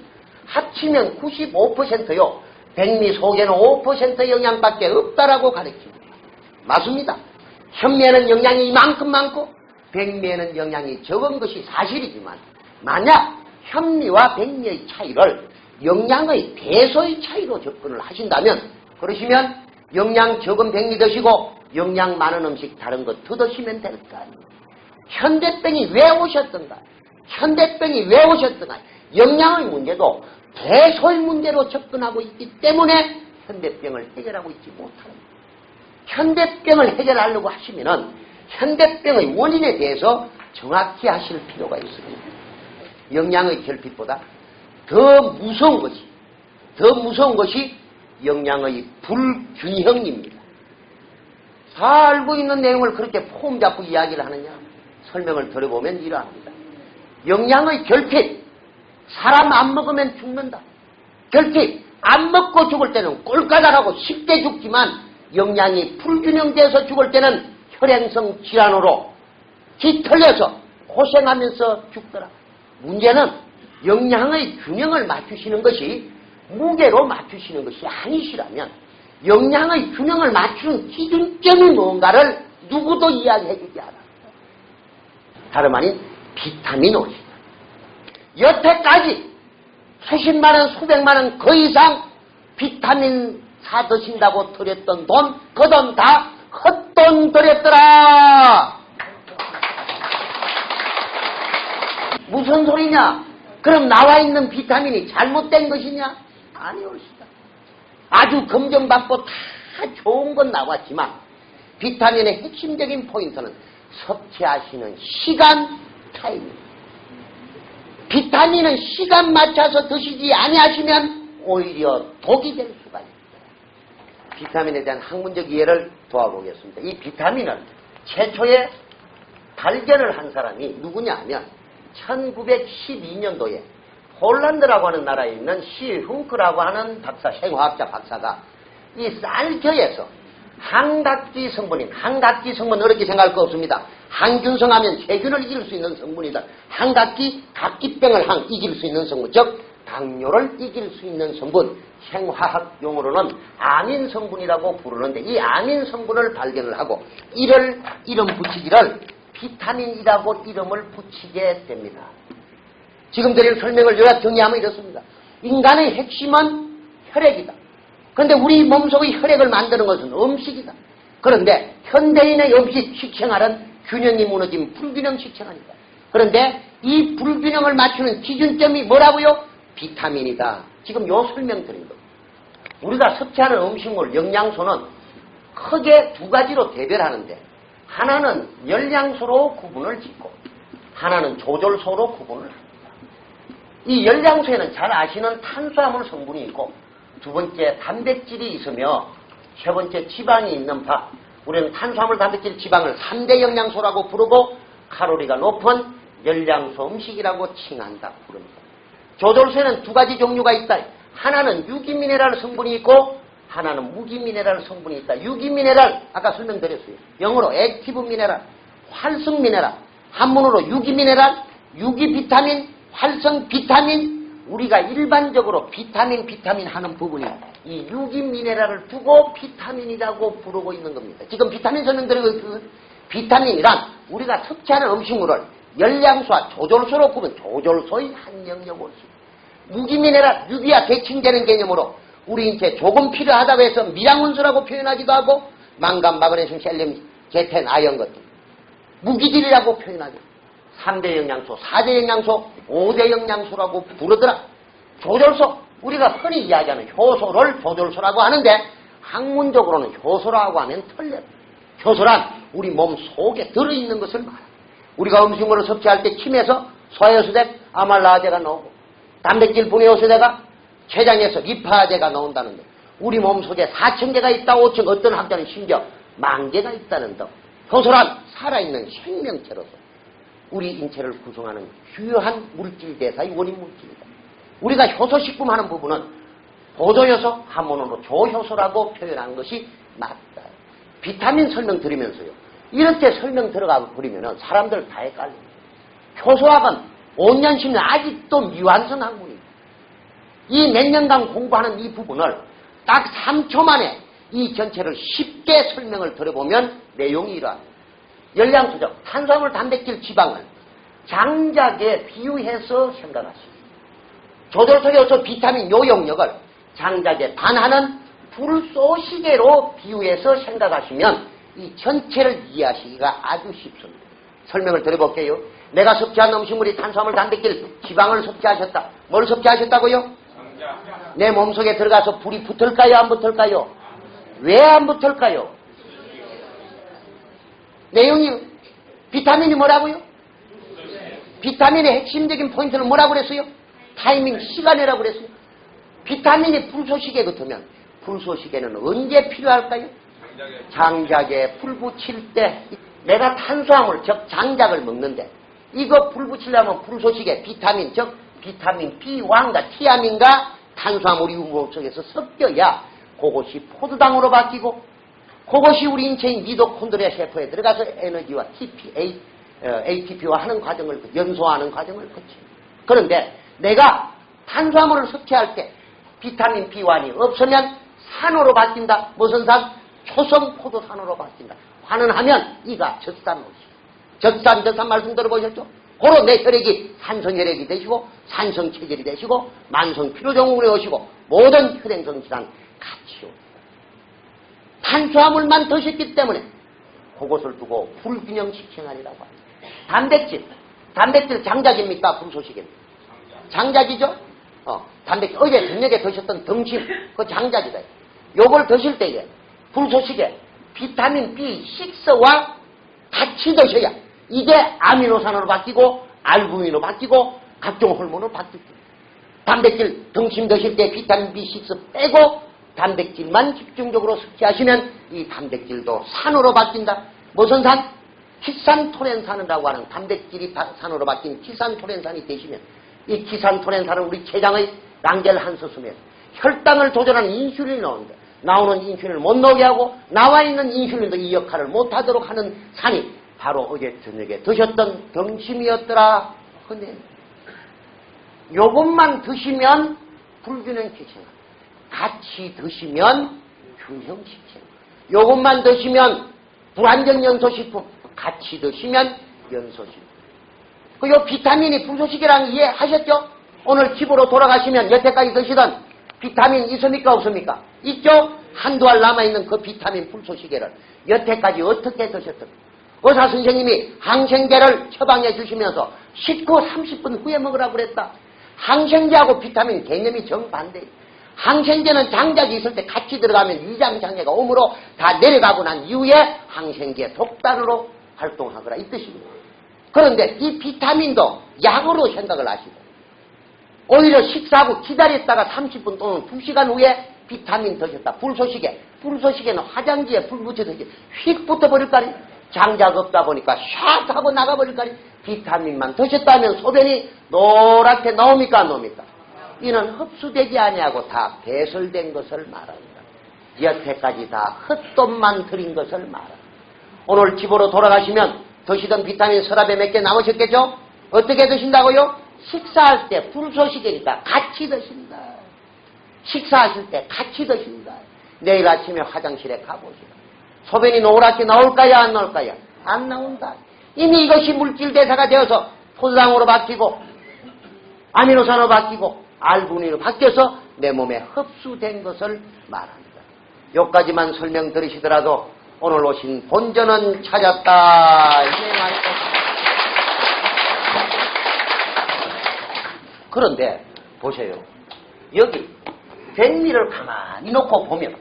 합치면 95%요. 백미 속에는 5% 영양밖에 없다라고 가르칩니다. 맞습니다. 현미에는 영양이 이만큼 많고 백미에는 영양이 적은 것이 사실이지만 만약 현미와 백미의 차이를 영양의 배소의 차이로 접근을 하신다면 그러시면 영양 적은 백미 드시고 영양 많은 음식 다른 거 더 드시면 될 거 아닙니까? 현대병이 왜 오셨던가? 현대병이 왜 오셨던가? 영양의 문제도 배소의 문제로 접근하고 있기 때문에 현대병을 해결하고 있지 못합니다. 현대병을 해결하려고 하시면은 현대병의 원인에 대해서 정확히 하실 필요가 있습니다. 영양의 결핍보다 더 무서운 것이 영양의 불균형입니다. 다 알고 있는 내용을 그렇게 폼 잡고 이야기를 하느냐? 설명을 들어보면 이러합니다. 영양의 결핍, 사람 안 먹으면 죽는다. 결핍, 안 먹고 죽을 때는 꼴까닥하고 쉽게 죽지만 영양이 불균형돼서 죽을 때는 혈행성 질환으로 뒤틀려서 고생하면서 죽더라. 문제는 영양의 균형을 맞추시는 것이 무게로 맞추시는 것이 아니시라면 영양의 균형을 맞추는 기준점이 뭔가를 누구도 이야기해주지 않아. 다름 아닌 비타민 O입니다. 여태까지 수십만 원, 수백만 원 그 이상 비타민 사 드신다고 들였던 돈, 그 돈 다 헛돈 들였더라. 무슨 소리냐? 그럼 나와 있는 비타민이 잘못된 것이냐? 아니올시다. 아주 검증받고 다 좋은 건 나왔지만 비타민의 핵심적인 포인트는 섭취하시는 시간 타임입니다. 비타민은 시간 맞춰서 드시지 아니하시면 오히려 독이 될 수가 있습니다. 비타민에 대한 학문적 이해를 도와보겠습니다. 이 비타민을 최초에 발견을 한 사람이 누구냐 하면 1912년도에 홀란드라고 하는 나라에 있는 시 흥크라고 하는 박사, 생화학자 박사가 이 쌀겨에서 항각지 성분인, 항각지 성분 어렵게 생각할 거 없습니다. 항균성 하면 세균을 이길 수 있는 성분이다. 항각기, 각기병을 이길 수 있는 성분, 즉 당뇨를 이길 수 있는 성분, 생화학 용어로는 아민 성분이라고 부르는데 이 아민 성분을 발견을 하고 이름 붙이기를 비타민이라고 이름을 붙이게 됩니다. 지금 드릴 설명을 요약 정리하면 이렇습니다. 인간의 핵심은 혈액이다. 그런데 우리 몸속의 혈액을 만드는 것은 음식이다. 그런데 현대인의 음식 식생활은 균형이 무너진 불균형 식생활이다. 그런데 이 불균형을 맞추는 기준점이 뭐라고요? 비타민이다. 지금 요 설명 드린 겁니다. 우리가 섭취하는 음식물 영양소는 크게 두 가지로 대별하는데 하나는 열량소로 구분을 짓고 하나는 조절소로 구분을 합니다. 이 열량소에는 잘 아시는 탄수화물 성분이 있고 두 번째 단백질이 있으며 세 번째 지방이 있는 바 우리는 탄수화물, 단백질, 지방을 3대 영양소라고 부르고 칼로리가 높은 열량소 음식이라고 칭한다 부릅니다. 조절소에는 두 가지 종류가 있다. 하나는 유기미네랄 성분이 있고 하나는 무기미네랄 성분이 있다. 유기미네랄 아까 설명드렸어요. 영어로 액티브 미네랄, 활성 미네랄, 한문으로 유기미네랄, 유기비타민, 활성 비타민. 우리가 일반적으로 비타민 하는 부분이 이 유기미네랄을 두고 비타민이라고 부르고 있는 겁니다. 지금 비타민 설명드리고 있는 비타민이란 우리가 섭취하는 음식물을 열량소와 조절소로 구분, 조절소의 한 영역으로 무기미네랄, 유기와 대칭되는 개념으로 우리 인체에 조금 필요하다고 해서 미량원소라고 표현하기도 하고 망간, 마그네슘, 셀륨, 제텐, 아연 것들 무기질이라고 표현하죠. 3대 영양소, 4대 영양소, 5대 영양소라고 부르더라. 조절소, 우리가 흔히 이야기하는 효소를 조절소라고 하는데 학문적으로는 효소라고 하면 틀려요. 효소란 우리 몸 속에 들어있는 것을 말합니다. 우리가 음식물을 섭취할 때 침에서 소화효소제, 아말라제가 나오고 단백질 분해효소제가 췌장에서 리파제가 나온다는데 우리 몸속에 4,000개가 있다, 5,000개, 어떤 학자는 심지어 10,000개가 있다는 등 효소란 살아있는 생명체로서 우리 인체를 구성하는 주요한 물질 대사의 원인 물질이다. 우리가 효소식품 하는 부분은 보조효소, 한문으로 조효소라고 표현한 것이 맞다. 비타민 설명드리면서요. 이렇게 설명 들어가 버리면 사람들 다 헷갈립니다. 효소학은 5년, 10년 아직도 미완성 학문입니다. 이 몇 년간 공부하는 이 부분을 딱 3초 만에 이 전체를 쉽게 설명을 들어보면 내용이 이러합니다. 열량소적, 탄수화물, 단백질, 지방을 장작에 비유해서 생각하십니다. 조절소에서 비타민 요 영역을 장작에 반하는 불쏘시개로 비유해서 생각하시면 이 전체를 이해하시기가 아주 쉽습니다. 설명을 드려볼게요. 내가 섭취한 음식물이 탄수화물, 단백질, 지방을 섭취하셨다. 뭘 섭취하셨다고요? 내 몸속에 들어가서 불이 붙을까요? 안 붙을까요? 왜 안 붙을까요? 내용이 비타민이 뭐라고요? 비타민의 핵심적인 포인트는 뭐라고 그랬어요? 타이밍, 시간이라고 그랬어요. 비타민이 불쏘시개 같으면 불쏘시개는 언제 필요할까요? 장작에 불 붙일 때. 내가 탄수화물, 즉 장작을 먹는데 이거 불 붙이려면 불쏘시개, 비타민, 즉 비타민 B1과 티아민과 탄수화물이 우물 속에서 섞여야 그것이 포도당으로 바뀌고 그것이 우리 인체인 미토콘드리아 세포에 들어가서 에너지와 ATP와 하는 과정을, 연소하는 과정을 거칩니다. 그런데 내가 탄수화물을 섭취할 때 비타민 B1이 없으면 산으로 바뀐다. 무슨 산? 초성 포도산으로 바뀐다. 환원하면 이가 젖산 말씀 들어보셨죠? 고로 내 혈액이 산성혈액이 되시고 산성체질이 되시고 만성피로증후군이 오시고 모든 혈행성 질환 같이 옵니다. 탄수화물만 드셨기 때문에 그것을 두고 불균형식생활이라고 합니다. 단백질 장작입니까? 불소식입니까? 장작이죠? 단백질 어제 저녁에 드셨던 등심 그 장작이다. 요걸 드실 때에 불소식에 비타민 B6와 같이 드셔야 이게 아미노산으로 바뀌고 알부민으로 바뀌고 각종 호르몬으로 바뀌고 단백질 등심 드실 때 비타민 B6 빼고 단백질만 집중적으로 섭취하시면 이 단백질도 산으로 바뀐다. 무슨 산? 키산토렌산이라고 하는 단백질이 산으로 바뀐 키산토렌산이 되시면 이 키산토렌산은 우리 췌장의 랑겔한스숨에서 혈당을 조절하는 인슐린이 나오는데 나오는 인슐린을 못 나오게 하고 나와 있는 인슐린도 이 역할을 못하도록 하는 산이 바로 어제 저녁에 드셨던 등심이었더라. 근데 요것만 드시면 불균형식생 같이 드시면 균형식생 요것만 드시면 불안정 연소식품 같이 드시면 연소식품 요 비타민이 불소식이라는 이해하셨죠? 오늘 집으로 돌아가시면 여태까지 드시던 비타민 있습니까? 없습니까? 있죠? 한두 알 남아있는 그 비타민 불소식계를 여태까지 어떻게 드셨습니까? 의사 선생님이 항생제를 처방해 주시면서 식후 30분 후에 먹으라고 그랬다. 항생제하고 비타민 개념이 정반대예요. 항생제는 장작이 있을 때 같이 들어가면 위장장애가 오므로 다 내려가고 난 이후에 항생제 독단으로 활동하거라 이 뜻입니다. 그런데 이 비타민도 약으로 생각을 하시고 오히려 식사하고 기다렸다가 30분 또는 2시간 후에 비타민 드셨다. 불쏘시개는 화장지에 불 붙여서 휙 붙어버릴까리 장작 없다 보니까 샥 하고 나가버릴까리 비타민만 드셨다면 소변이 노랗게 나옵니까 안 나옵니까? 이는 흡수되지 아니하고 다 배설된 것을 말합니다. 여태까지 다 헛돈만 들인 것을 말합니다. 오늘 집으로 돌아가시면 드시던 비타민 서랍에 몇 개 남으셨겠죠? 어떻게 드신다고요? 식사할 때 불쏘시개니까 같이 드신다. 식사하실 때 같이 드신다. 내일 아침에 화장실에 가보시라. 소변이 노랗게 나올까요 안 나올까요? 안 나온다. 이미 이것이 물질대사가 되어서 포도당으로 바뀌고 아미노산으로 바뀌고 알부민으로 바뀌어서 내 몸에 흡수된 것을 말합니다. 여기까지만 설명 들으시더라도 오늘 오신 본전은 찾았다. 이게 말이죠. 그런데 보세요. 여기 백미를 가만히 놓고 보면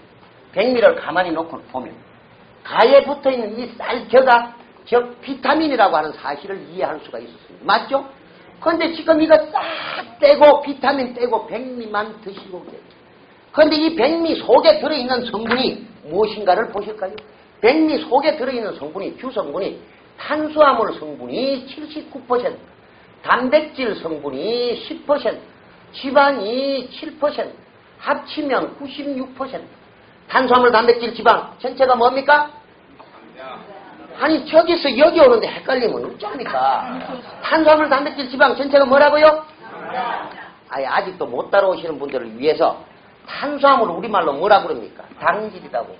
가에 붙어있는 이 쌀겨가 즉 비타민이라고 하는 사실을 이해할 수가 있었습니다. 맞죠? 그런데 지금 이거 싹 떼고 비타민 떼고 백미만 드시고 그래요. 그런데 이 백미 속에 들어있는 성분이 무엇인가를 보실까요? 백미 속에 들어있는 성분이 주성분이 탄수화물 성분이 79%, 단백질 성분이 10%, 지방이 7%, 합치면 96%. 탄수화물, 단백질, 지방 전체가 뭡니까? 아니 저기서 여기 오는데 헷갈리면 어쩌니까. 탄수화물, 단백질, 지방 전체가 뭐라고요? 아니 아직도 못 따라오시는 분들을 위해서 탄수화물을 우리말로 뭐라고 그럽니까? 당질이라고.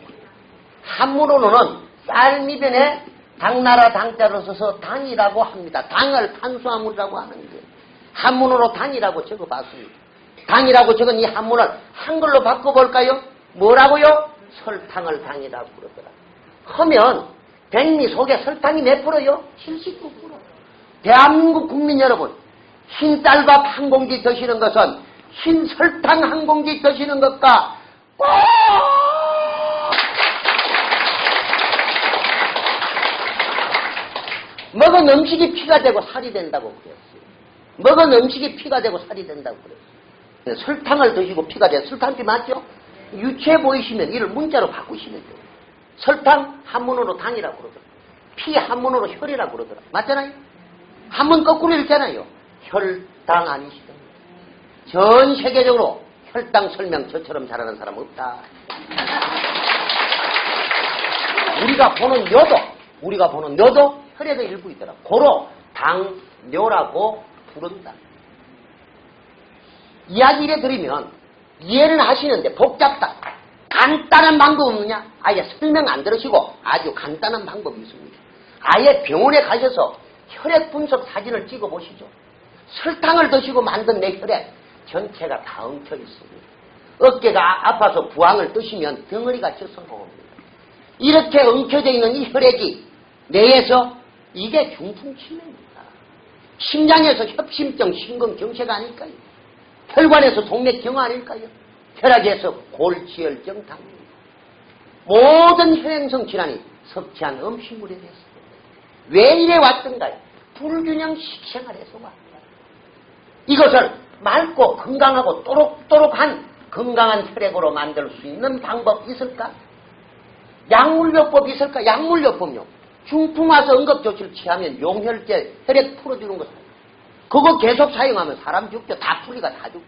한문으로는 쌀미변에 당나라 당자를 써서 당이라고 합니다. 당을 탄수화물이라고 하는 거예요. 한문으로 당이라고 적어봤습니다. 당이라고 적은 이 한문을 한글로 바꿔볼까요? 뭐라고요? 설탕을 당이라고 그러더라. 하면 백미 속에 설탕이 몇 프로요? 79%. 대한민국 국민 여러분, 흰 쌀밥 한 공기 드시는 것은 흰 설탕 한 공기 드시는 것과 꼭 먹은 음식이 피가 되고 살이 된다고 그랬어요. 먹은 음식이 피가 되고 살이 된다고 그랬어요. 설탕을 드시고 피가 돼요. 설탕피 맞죠? 유치해 보이시면 이를 문자로 바꾸시면 돼요. 설탕 한문으로 당이라고 그러더라. 피 한문으로 혈이라고 그러더라. 맞잖아요? 한문 거꾸로 읽잖아요. 혈당 아니시죠? 전 세계적으로 혈당 설명 저처럼 잘하는 사람 없다. 우리가 보는 뇨도 혈액의 일부이더라. 고로 당뇨라고 부른다. 이야기 이래 드리면 이해는 하시는데 복잡다. 간단한 방법 없느냐? 아예 설명 안 들으시고 아주 간단한 방법이 있습니다. 아예 병원에 가셔서 혈액 분석 사진을 찍어 보시죠. 설탕을 드시고 만든 내 혈액 전체가 다 엉켜 있습니다. 어깨가 아파서 부항을 뜨시면 덩어리가 져서 나옵니다. 이렇게 엉켜져 있는 이 혈액이 뇌에서 이게 중풍치매입니다. 심장에서 협심증, 심근경색 아닐까요? 혈관에서 동맥경화 아닐까요? 혈액에서 골지혈증 당입니다. 모든 혈행성 질환이 섭취한 음식물에 대해서 왜 이래 왔던가요? 불균형 식생활에서 왔다. 이것을 맑고 건강하고 또록또록한 건강한 혈액으로 만들 수 있는 방법이 있을까? 약물요법이 있을까? 약물요법요. 중풍 와서 응급조치를 취하면 용혈제 혈액 풀어주는 거 그거 계속 사용하면 사람 죽죠. 다 풀리가 다 죽죠.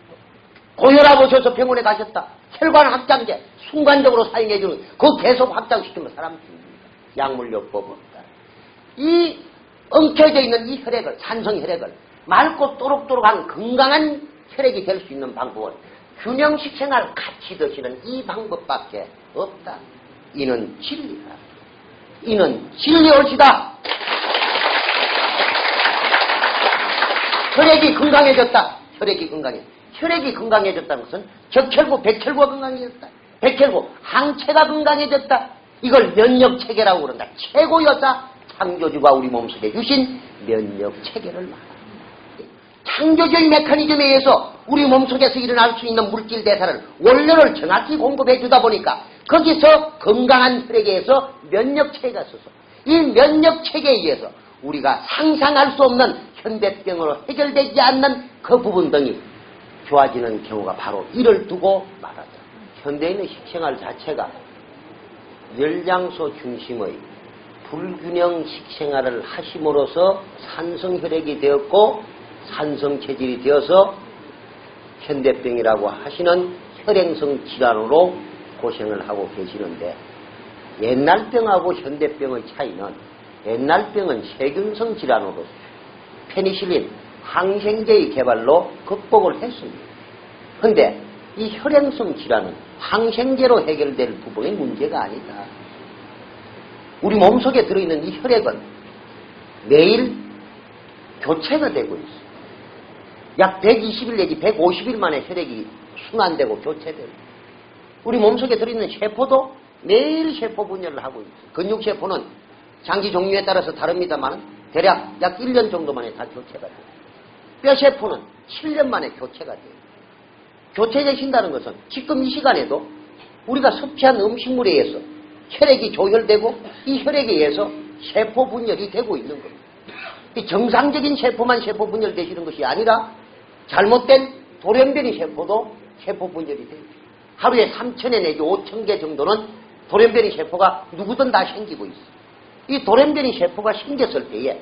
고혈압 오셔서 병원에 가셨다. 혈관 확장제 순간적으로 사용해주는 그거 계속 확장시키면 사람 죽습니다. 약물요법 없다. 이 엉켜져 있는 이 혈액을 산성 혈액을 맑고 또록또록한 건강한 혈액이 될 수 있는 방법은 균형식 생활 같이 드시는 이 방법밖에 없다. 이는 진리다. 이는 진리올시다. 혈액이 건강해졌다. 혈액이 건강해졌다는 것은 적혈구, 백혈구가 건강해졌다. 백혈구, 항체가 건강해졌다. 이걸 면역체계라고 그런다. 최고 여사 창조주가 우리 몸속에 주신 면역체계를 말합니다. 창조적인 메커니즘에 의해서 우리 몸속에서 일어날 수 있는 물질 대사를 원료를 정확히 공급해 주다 보니까 거기서 건강한 혈액에 의해서 면역체계가 있어서 이 면역체계에 의해서 우리가 상상할 수 없는 현대병으로 해결되지 않는 그 부분 등이 좋아지는 경우가 바로 이를 두고 말하자. 현대인의 식생활 자체가 열장소 중심의 불균형 식생활을 하심으로써 산성혈액이 되었고 산성체질이 되어서 현대병이라고 하시는 혈행성 질환으로 고생을 하고 계시는데, 옛날 병하고 현대병의 차이는 옛날 병은 세균성 질환으로 페니실린, 항생제의 개발로 극복을 했습니다. 그런데 이 혈행성 질환은 항생제로 해결될 부분의 문제가 아니다. 우리 몸속에 들어있는 이 혈액은 매일 교체가 되고 있어. 약 120일 내지 150일 만에 혈액이 순환되고 교체돼요. 우리 몸속에 들어있는 세포도 매일 세포 분열을 하고 있어요. 근육세포는 장기 종류에 따라서 다릅니다만 대략 약 1년 정도 만에 다 교체가 돼요. 뼈세포는 7년 만에 교체가 돼요. 교체되신다는 것은 지금 이 시간에도 우리가 섭취한 음식물에 의해서 혈액이 조혈되고 이 혈액에 의해서 세포 분열이 되고 있는 겁니다. 정상적인 세포만 세포 분열되시는 것이 아니라 잘못된 돌연변이 세포도 세포 분열이 돼요. 하루에 3,000회 내지 5,000개 정도는 돌연변이 세포가 누구든 다 생기고 있어요. 이 돌연변이 세포가 생겼을 때에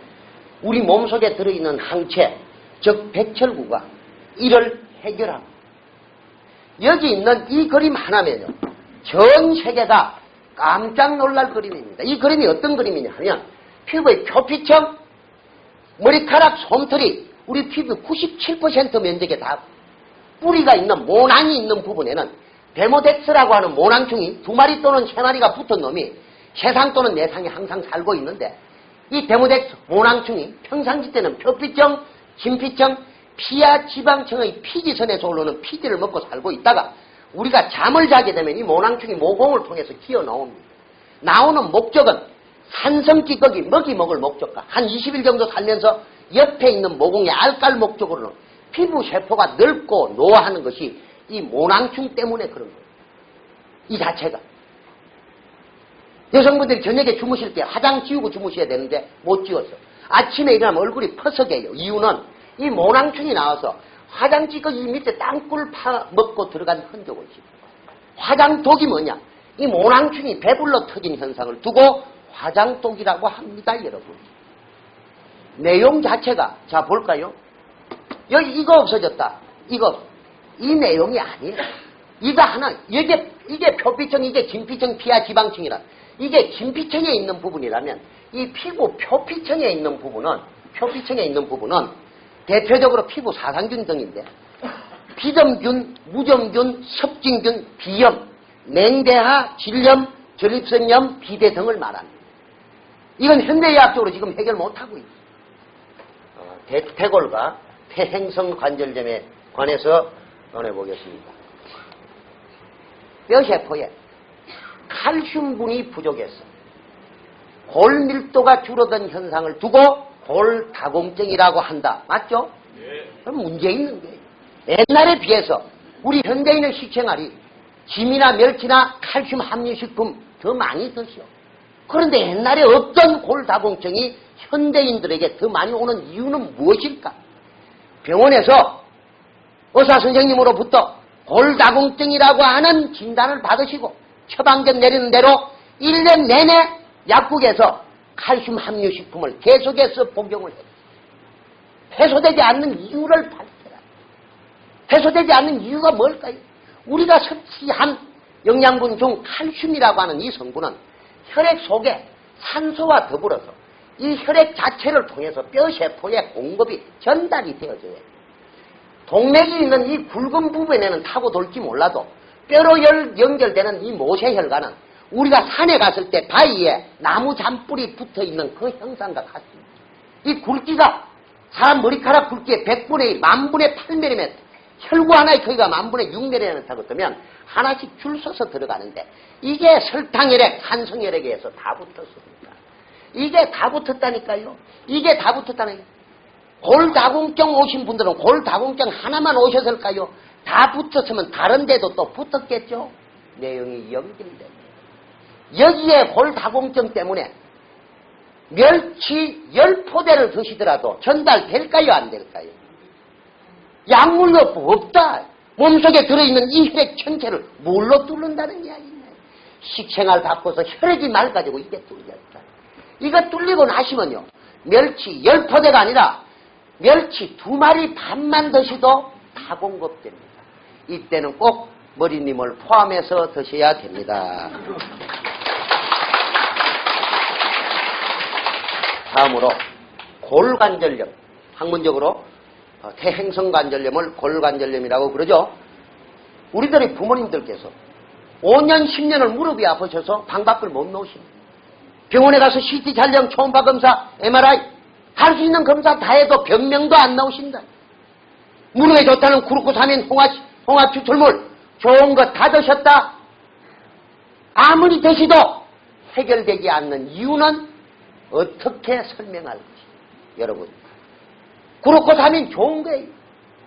우리 몸속에 들어있는 항체, 즉 백혈구가 이를 해결하고, 여기 있는 이 그림 하나면요 전 세계가 깜짝 놀랄 그림입니다. 이 그림이 어떤 그림이냐 하면 피부의 표피층, 머리카락, 솜털이 우리 피부 97% 면적에 다 뿌리가 있는 모낭이 있는 부분에는 데모덱스라고 하는 모낭충이 2마리 또는 3마리가 붙은 놈이 세상 또는 내상에 항상 살고 있는데, 이 데모덱스 모낭충이 평상시 때는 표피층, 진피층, 피하 지방층의 피지선에서 올라오는 피지를 먹고 살고 있다가 우리가 잠을 자게 되면 이 모낭충이 모공을 통해서 기어 나옵니다. 나오는 목적은 산성기꺼기 먹이 먹을 목적과 한 20일 정도 살면서 옆에 있는 모공의 알깔 목적으로는 피부 세포가 넓고 노화하는 것이 이 모낭충 때문에 그런 거예요. 이 자체가. 여성분들이 저녁에 주무실 때 화장 지우고 주무셔야 되는데 못 지웠어. 아침에 일어나면 얼굴이 퍼석해요. 이유는 이 모낭충이 나와서 화장지꺼기 밑에 땅굴 파먹고 들어간 흔적을 지고. 화장독이 뭐냐? 이 모낭충이 배불러 터진 현상을 두고 화장독이라고 합니다, 여러분. 내용 자체가, 자, 볼까요? 여기 이거 없어졌다. 이거. 이 내용이 아니에요. 이거 하나, 이게 표피층, 이게 진피층, 피하 지방층이라. 이게 진피층에 있는 부분이라면, 이 피부 표피층에 있는 부분은 대표적으로 피부 사상균 등인데, 비점균, 무점균, 섭진균, 비염, 맹대하, 질염, 전립선염, 비대 등을 말합니다. 이건 현대의학적으로 지금 해결 못하고 있어요. 대퇴골과 폐행성 관절염에 관해서 논해보겠습니다. 뼈세포에 칼슘분이 부족해서 골 밀도가 줄어든 현상을 두고 골다공증이라고 한다. 맞죠? 네. 그럼 문제 있는 거예요. 옛날에 비해서 우리 현대인의 식생활이 김이나 멸치나 칼슘 함유식품 더 많이 드시오. 그런데 옛날에 없던 골다공증이 현대인들에게 더 많이 오는 이유는 무엇일까? 병원에서 의사 선생님으로부터 골다공증이라고 하는 진단을 받으시고 처방전 내리는 대로 1년 내내 약국에서 칼슘 함유식품을 계속해서 복용을 해요. 해소되지 않는 이유를 밝혀라. 해소되지 않는 이유가 뭘까요? 우리가 섭취한 영양분 중 칼슘이라고 하는 이 성분은 혈액 속에 산소와 더불어서 이 혈액 자체를 통해서 뼈세포에 공급이 전달이 되어져요. 동맥이 있는 이 굵은 부분에는 타고 돌지 몰라도 뼈로 연결되는 이 모세혈관은 우리가 산에 갔을 때 바위에 나무 잔뿌리 붙어있는 그 형상과 같습니다. 이 굵기가 사람 머리카락 굵기의 100분의 1, 10,000분의 8mm, 혈구 하나의 크기가 10,000분의 6mm 타고 뜨면 하나씩 줄 서서 들어가는데 이게 설탕혈액, 산성혈액에 의해서 다 붙었습니다. 이게 다 붙었다니까요. 이게 다 붙었다니까요. 골다공증 오신 분들은 골다공증 하나만 오셨을까요? 다 붙었으면 다른 데도 또 붙었겠죠? 내용이 연결되네. 여기에 골다공증 때문에 멸치 10포대를 드시더라도 전달될까요? 안 될까요? 약물로 없다. 몸속에 들어있는 이 혈액 전체를 물로 뚫는다는 이야기네. 식생활 바꿔서 혈액이 맑아지고 이게 뚫렸다. 이거 뚫리고 나시면요. 멸치 10포대가 아니라 멸치 2마리 반만 드셔도 다 공급됩니다. 이때는 꼭 머리님을 포함해서 드셔야 됩니다. 다음으로 골관절염. 학문적으로 태행성관절염을 골관절염이라고 그러죠. 우리들의 부모님들께서 5년 10년을 무릎이 아프셔서 방 밖을 못 나오십니다. 병원에 가서 CT 촬영, 초음파 검사, MRI 할 수 있는 검사 다 해도 병명도 안 나오신다. 무릎에 좋다는 구루코사민, 홍합추출물 좋은 거 다 드셨다. 아무리 드시도 해결되지 않는 이유는 어떻게 설명할 것이에요. 여러분, 구루코사민 좋은 거예요.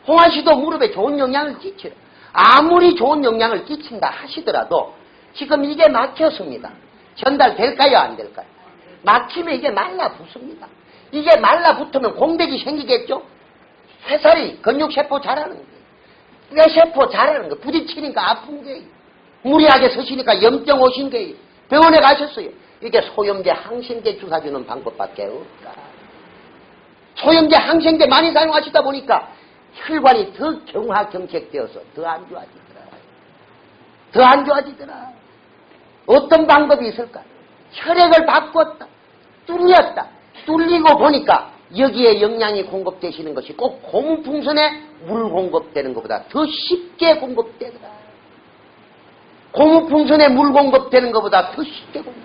홍합씨도 무릎에 좋은 영향을 끼쳐요. 아무리 좋은 영향을 끼친다 하시더라도 지금 이게 막혔습니다. 전달될까요? 안 될까요? 막히면 이게 말라붙습니다. 이게 말라붙으면 공백이 생기겠죠? 쇠살이 근육세포 자라는 거예요. 뼈세포 자라는 거예요. 부딪히니까 아픈 거예요. 무리하게 서시니까 염증 오신 거예요. 병원에 가셨어요. 이게 소염제, 항생제 주사 주는 방법밖에 없다. 소염제, 항생제 많이 사용하시다 보니까 혈관이 더 경화경색되어서 더 안 좋아지더라. 더 안 좋아지더라. 어떤 방법이 있을까? 혈액을 바꿨다. 뚫렸다. 뚫리고 보니까 여기에 영양이 공급되시는 것이 꼭 고무풍선에 물 공급되는 것보다 더 쉽게 공급되더라. 고무풍선에 물 공급되는 것보다 더 쉽게 공급.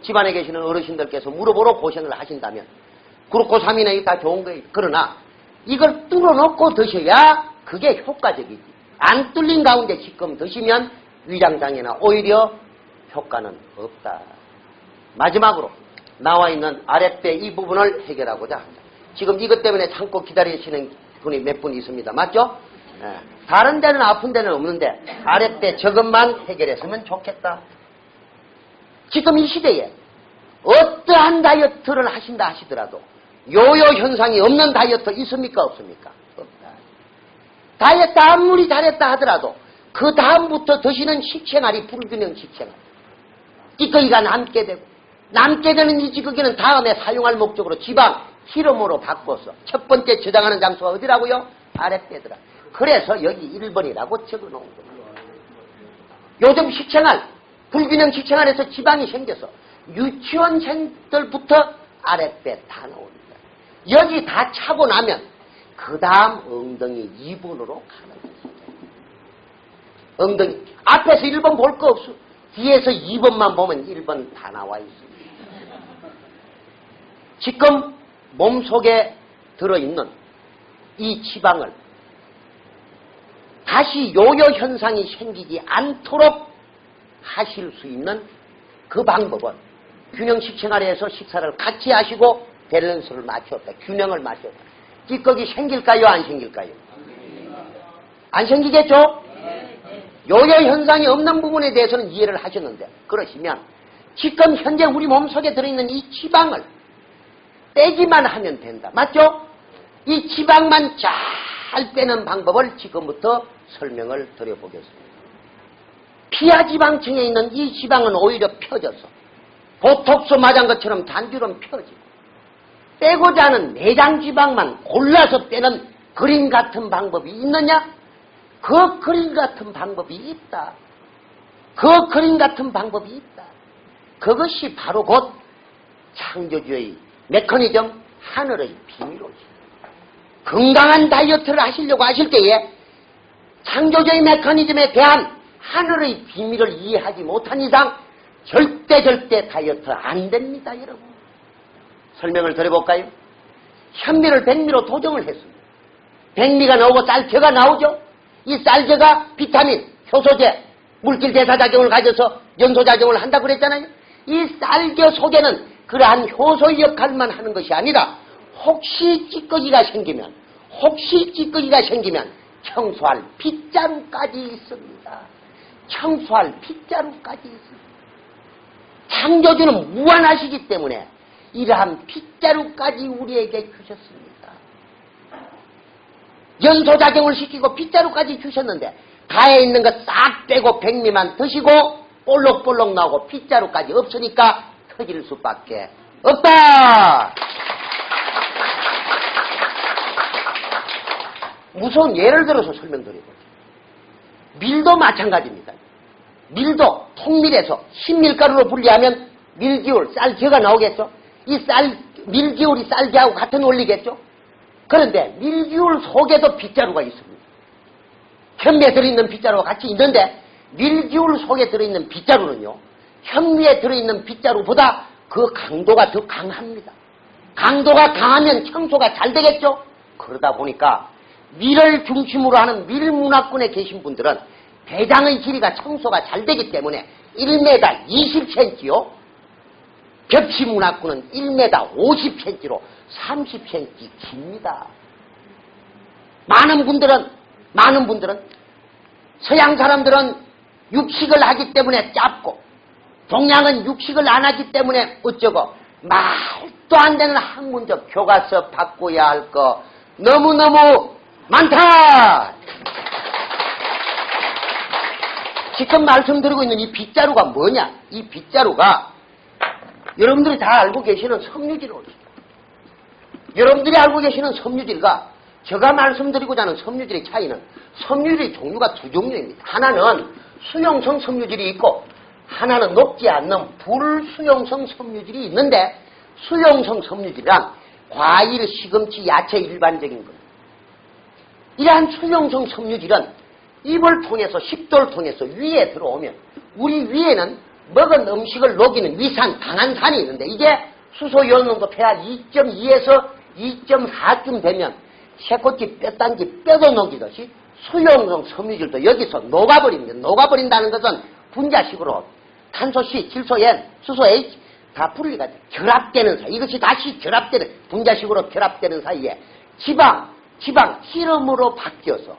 집안에 계시는 어르신들께서 물어보러 고생을 하신다면 구루코사민이 다 좋은 거예요. 그러나 이걸 뚫어놓고 드셔야 그게 효과적이지. 안 뚫린 가운데 지금 드시면 위장장애나 오히려 효과는 없다. 마지막으로 나와 있는 아랫배 이 부분을 해결하고자 합니다. 지금 이것 때문에 참고 기다리시는 분이 몇 분 있습니다. 맞죠? 예. 다른 데는 아픈 데는 없는데 아랫배 저것만 해결했으면 좋겠다. 지금 이 시대에 어떠한 다이어트를 하신다 하시더라도 요요 현상이 없는 다이어트 있습니까? 없습니까? 없다. 다이어트 아무리 잘했다 하더라도 그 다음부터 드시는 식생활이 불균형 식생활. 찌꺼기가 남게 되고 남게 되는 이 찌꺼기는 다음에 사용할 목적으로 지방, 기름으로 바꿔서 첫 번째 저장하는 장소가 어디라고요? 아랫배더라. 그래서 여기 1번이라고 적어놓은 겁니다. 요즘 식생활, 불균형 식생활에서 지방이 생겨서 유치원생들부터 아랫배 다 나옵니다. 여기 다 차고 나면 그 다음 엉덩이 2번으로 가는 거예요. 엉덩이 앞에서 1번 볼 거 없어. 뒤에서 2번만 보면 1번 다 나와 있습니다. 지금 몸속에 들어있는 이 지방을 다시 요요 현상이 생기지 않도록 하실 수 있는 그 방법은 균형 식생활에서 식사를 같이 하시고 밸런스를 맞췄다. 균형을 맞췄다. 찌꺼기 생길까요? 안 생길까요? 안 생기겠죠? 요요 현상이 없는 부분에 대해서는 이해를 하셨는데 그러시면 지금 현재 우리 몸속에 들어있는 이 지방을 빼기만 하면 된다. 맞죠? 이 지방만 잘 빼는 방법을 지금부터 설명을 드려보겠습니다. 피하지방층에 있는 이 지방은 오히려 펴져서 보톡스 맞은 것처럼 단주름 펴지고 빼고자 하는 내장지방만 골라서 빼는 그림 같은 방법이 있느냐? 그 그림 같은 방법이 있다. 그 그림 같은 방법이 있다. 그것이 바로 곧 창조주의 메커니즘, 하늘의 비밀이지. 건강한 다이어트를 하시려고 하실 때에 창조주의 메커니즘에 대한 하늘의 비밀을 이해하지 못한 이상 절대 다이어트 안 됩니다, 여러분. 설명을 드려볼까요? 현미를 백미로 도정을 했습니다. 백미가 나오고 쌀겨가 나오죠? 이 쌀겨가 비타민, 효소제, 물질 대사작용을 가져서 연소작용을 한다고 그랬잖아요. 이 쌀겨 속에는 그러한 효소 역할만 하는 것이 아니라 혹시 찌꺼기가 생기면 청소할 빗자루까지 있습니다. 청소할 빗자루까지 있습니다. 창조주는 무한하시기 때문에 이러한 빗자루까지 우리에게 주셨습니다. 연소작용을 시키고 빗자루까지 주셨는데 가에 있는 것 싹 빼고 백미만 드시고 볼록볼록 나오고 빗자루까지 없으니까 터질 수밖에 없다. 무서운 예를 들어서 설명드리고, 밀도 마찬가지입니다. 밀도 통밀에서 흰밀가루로 분리하면 밀기울, 쌀기가 나오겠죠. 이 밀기울이 쌀기하고 같은 원리겠죠. 그런데 밀기울 속에도 빗자루가 있습니다. 현미에 들어있는 빗자루와 같이 있는데 밀기울 속에 들어있는 빗자루는요, 현미에 들어있는 빗자루보다 그 강도가 더 강합니다. 강도가 강하면 청소가 잘 되겠죠. 그러다 보니까 밀을 중심으로 하는 밀문화권에 계신 분들은 대장의 길이가 청소가 잘 되기 때문에 1m 20cm요. 벽지문화권은 1m 50cm로 30cm 깁니다. 많은 분들은 서양 사람들은 육식을 하기 때문에 짧고 동양은 육식을 안 하기 때문에 어쩌고 말도 안 되는 학문적 교과서 바꿔야 할 거 너무너무 많다. 지금 말씀드리고 있는 이 빗자루가 뭐냐? 이 빗자루가 여러분들이 다 알고 계시는 섬유질입니다. 여러분들이 알고 계시는 섬유질과 제가 말씀드리고자 하는 섬유질의 차이는 섬유질의 종류가 두 종류입니다. 하나는 수용성 섬유질이 있고 하나는 녹지 않는 불수용성 섬유질이 있는데 수용성 섬유질이란 과일, 시금치, 야채 일반적인 겁니다. 이러한 수용성 섬유질은 입을 통해서 식도를 통해서 위에 들어오면 우리 위에는 먹은 음식을 녹이는 위산, 방한산이 있는데 이게 수소 이온농도 pH 2.2에서 2.4쯤 되면 새꼬치 뼈단지 뼈도 녹이듯이 수용성 섬유질도 여기서 녹아버립니다. 녹아버린다는 것은 분자식으로 탄소 C, 질소 N, 수소 H 다 분리가 결합되는 사이, 이것이 다시 결합되는 분자식으로 결합되는 사이에 지방 기름으로 바뀌어서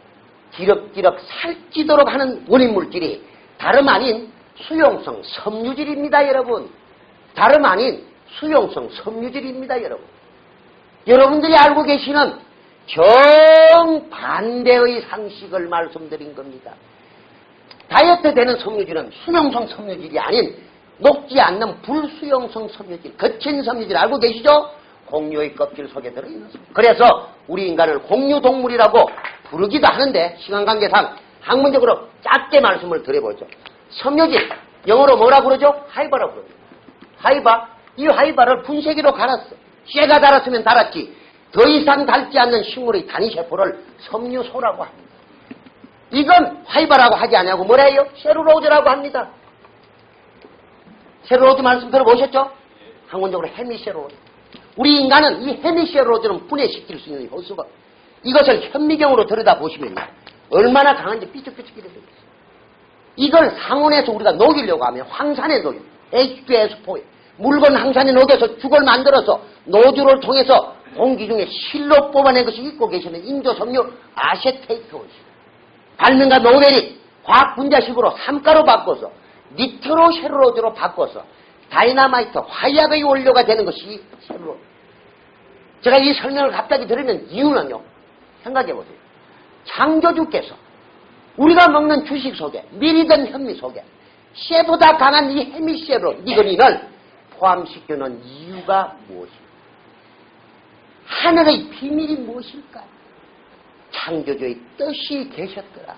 기럭기럭 살찌도록 하는 원인 물질이 다름 아닌 수용성 섬유질입니다, 여러분. 다름 아닌 수용성 섬유질입니다, 여러분. 여러분들이 알고 계시는 정반대의 상식을 말씀드린 겁니다. 다이어트 되는 섬유질은 수용성 섬유질이 아닌 녹지 않는 불수용성 섬유질, 거친 섬유질 알고 계시죠? 공유의 껍질 속에 들어있는 섬유질. 그래서 우리 인간을 공유동물이라고 부르기도 하는데 시간 관계상 학문적으로 짧게 말씀을 드려보죠. 섬유질, 영어로 뭐라 그러죠? 하이바라고 그러죠. 하이바. 이 하이바를 분쇄기로 갈았어. 쇠가 달았으면 달았지. 더 이상 닳지 않는 식물의 단위세포를 섬유소라고 합니다. 이건 하이바라고 하지 않냐고 뭐라 해요? 셀룰로즈라고 합니다. 셀룰로즈 말씀 들어보셨죠? 학문적으로 헤미셀룰로즈. 우리 인간은 이 헤미셀룰로즈는 분해시킬 수 있는 효수가 이것을 현미경으로 들여다보시면요. 얼마나 강한지 삐죽삐죽 이렇게 있어요. 이걸 상온에서 우리가 녹이려고 하면 황산에 녹여. H2SO에. 물건 황산에 녹여서 죽을 만들어서 노즐을 통해서 공기 중에 실로 뽑아낸 것이 있고 계시는 인조섬유 아세테이트온이. 발명가 노벨이 과학 분자식으로 삼가로 바꿔서 니트로셀룰로즈로 바꿔서 다이나마이트, 화약의 원료가 되는 것이 셀룰로즈. 제가 이 설명을 갑자기 드리는 이유는요. 생각해보세요. 창조주께서 우리가 먹는 주식 속에 밀이든 현미 속에 쇠보다 강한 이 헤미셀룰로즈 니그린을 포함시켜놓은 이유가 무엇입니까? 하늘의 비밀이 무엇일까? 창조주의 뜻이 계셨더라.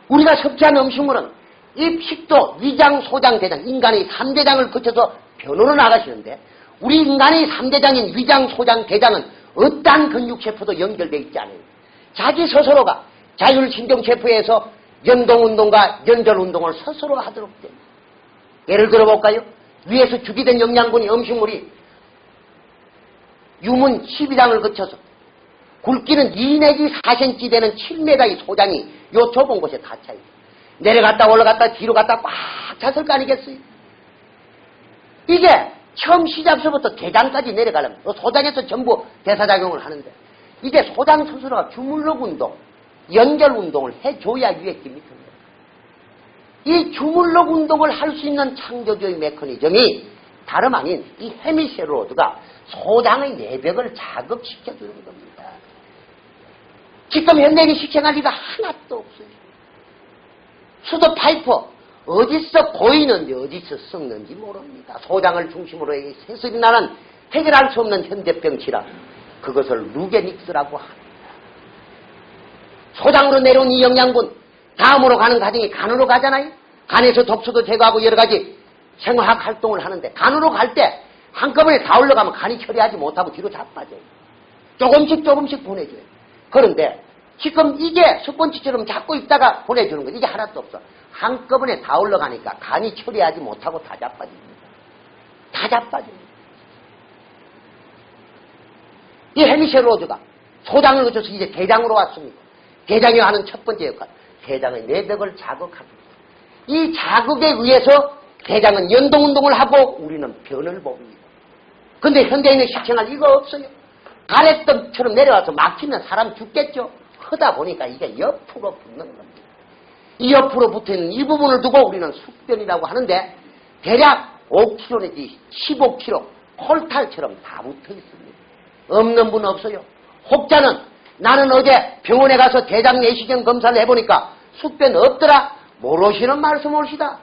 우리가 섭취한 음식물은 입, 식도, 위장, 소장, 대장, 인간의 3대장을 거쳐서 변으로 나가시는데 우리 인간의 3대장인 위장, 소장, 대장은 어떠한 근육세포도 연결되어 있지 않아요. 자기 스스로가 자율신경세포에서 연동운동과 연절운동을 스스로 하도록 됩니다. 예를 들어볼까요? 위에서 주기된 영양분이 음식물이 유문 12장을 거쳐서 굵기는 2 내지 4cm 되는 7m의 소장이 요 좁은 곳에 닫혀 있어요. 내려갔다 올라갔다 뒤로 갔다 꽉 찼을 거 아니겠어요? 이게 처음 시작서부터 대장까지 내려가려면 소장에서 전부 대사작용을 하는데 이게 소장 스스로가 주물럭 운동, 연결 운동을 해줘야 위에 깁니다. 이 주물럭 운동을 할 수 있는 창조적인 메커니즘이 다름 아닌 이 헤미셰 로드가 소장의 내벽을 자극시켜주는 겁니다. 지금 현대인이 실행할 리가 하나도 없어요. 수도 파이퍼 어디서 고이는지 어디서 썩는지 모릅니다. 소장을 중심으로 세습이 나는 해결할 수 없는 현대병치라 그것을 루게닉스라고 합니다. 소장으로 내려온 이 영양분 다음으로 가는 과정이 간으로 가잖아요. 간에서 독소도 제거하고 여러 가지 생화학 활동을 하는데 간으로 갈 때 한꺼번에 다 올라가면 간이 처리하지 못하고 뒤로 자빠져요. 조금씩 보내줘요. 그런데 지금 이게 스펀지처럼 잡고 있다가 보내주는 거 이게 하나도 없어. 한꺼번에 다 올라가니까 간이 처리하지 못하고 다 자빠집니다. 다 자빠집니다. 이 헤미셰 로드가 소장을 거쳐서 이제 대장으로 왔습니다. 대장이 하는 첫 번째 역할, 대장의 내벽을 자극합니다. 이 자극에 의해서 대장은 연동운동을 하고 우리는 변을 봅니다. 근데 현대인의 실천할 이거 없어요. 가래떡처럼 내려와서 막히면 사람 죽겠죠. 하다 보니까 이게 옆으로 붙는 겁니다. 이 옆으로 붙어있는 이 부분을 두고 우리는 숙변이라고 하는데 대략 5kg 내지 15kg 콜탈처럼 다 붙어 있습니다. 없는 분 없어요. 혹자는 나는 어제 병원에 가서 대장 내시경 검사를 해보니까 숙변 없더라. 모르시는 말씀 옳시다.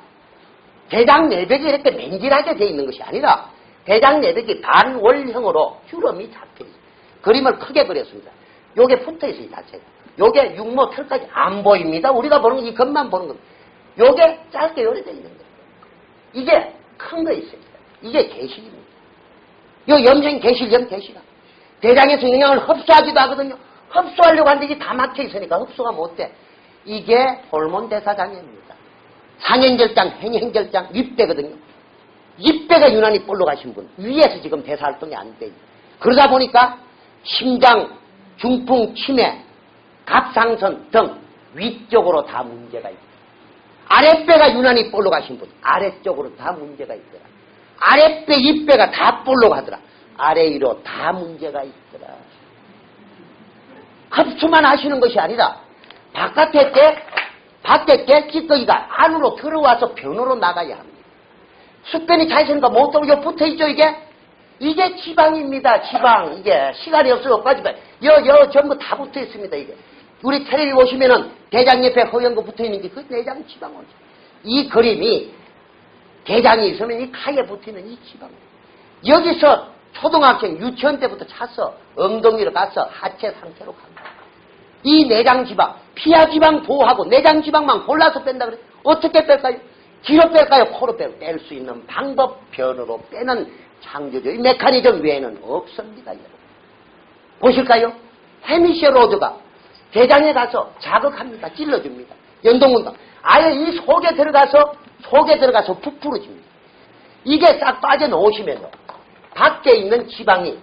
대장 내벽이 이렇게 맨질하게 되어 있는 것이 아니라 대장 내벽이 반월형으로 주름이 잡혀있어요. 그림을 크게 그렸습니다. 요게 붙어있어요, 자체가. 요게 육모 털까지 안 보입니다. 우리가 보는 이 겉만 보는 겁니다. 요게 짧게 요래 되어 있는 거예요. 이게 큰 거 있습니다. 이게 개실입니다. 요 염생 개실염 개실아. 대장에서 영양을 흡수하기도 하거든요. 흡수하려고 하는데 이게 다 막혀 있으니까 흡수가 못 돼. 이게 호르몬 대사장애입니다. 상행절장, 행행절장, 윗배거든요. 윗배가 유난히 볼로 가신 분, 위에서 지금 대사활동이 안 돼요. 그러다 보니까 심장, 중풍, 치매, 갑상선 등 위쪽으로 다 문제가 있다. 아랫배가 유난히 볼로 가신 분, 아래쪽으로 다 문제가 있더라. 아랫배, 윗배가 다 볼로 가더라. 아래 위로 다 문제가 있더라. 흡수만 하시는 것이 아니라 바깥에 찌꺼기가 안으로 들어와서 변으로 나가야 합니다. 숙변이 잘 되니까 못 들어오게 붙어있죠, 이게 지방입니다, 지방. 이게 시간이 없어서 빠지고 전부 다 붙어있습니다, 이게. 우리 텔레비 보시면은 대장 옆에 허연 거 붙어있는 게 그 내장 지방이죠. 이 그림이 대장이 있으면 이 가에 붙어있는 이 지방. 여기서 초등학생 유치원 때부터 차서 엉덩이로 가서 하체 상태로 갑니다. 이 내장지방, 피하지방 보호하고 내장지방만 골라서 뺀다 그래. 어떻게 뺄까요? 귀로 뺄까요? 코로 뺄 수 있는 방법, 변으로 빼는 창조적인 메커니즘 외에는 없습니다. 여러분. 보실까요? 헤미셰 로드가 대장에 가서 자극합니다. 찔러줍니다. 연동운동. 아예 이 속에 들어가서 부풀어집니다. 이게 싹 빠져놓으시면서 밖에 있는 지방이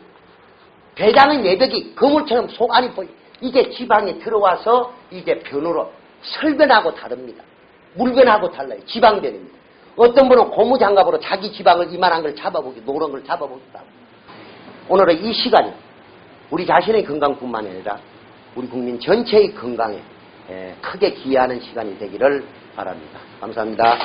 대장의 내벽이 거물처럼 속 안이 보여요. 이게 지방이 들어와서 이제 변으로 설변하고 다릅니다. 물변하고 달라요. 지방변입니다. 어떤 분은 고무장갑으로 자기 지방을 이만한 걸 잡아보기, 노란 걸 잡아보기도 하고. 오늘은 이 시간이 우리 자신의 건강뿐만 아니라 우리 국민 전체의 건강에 크게 기여하는 시간이 되기를 바랍니다. 감사합니다.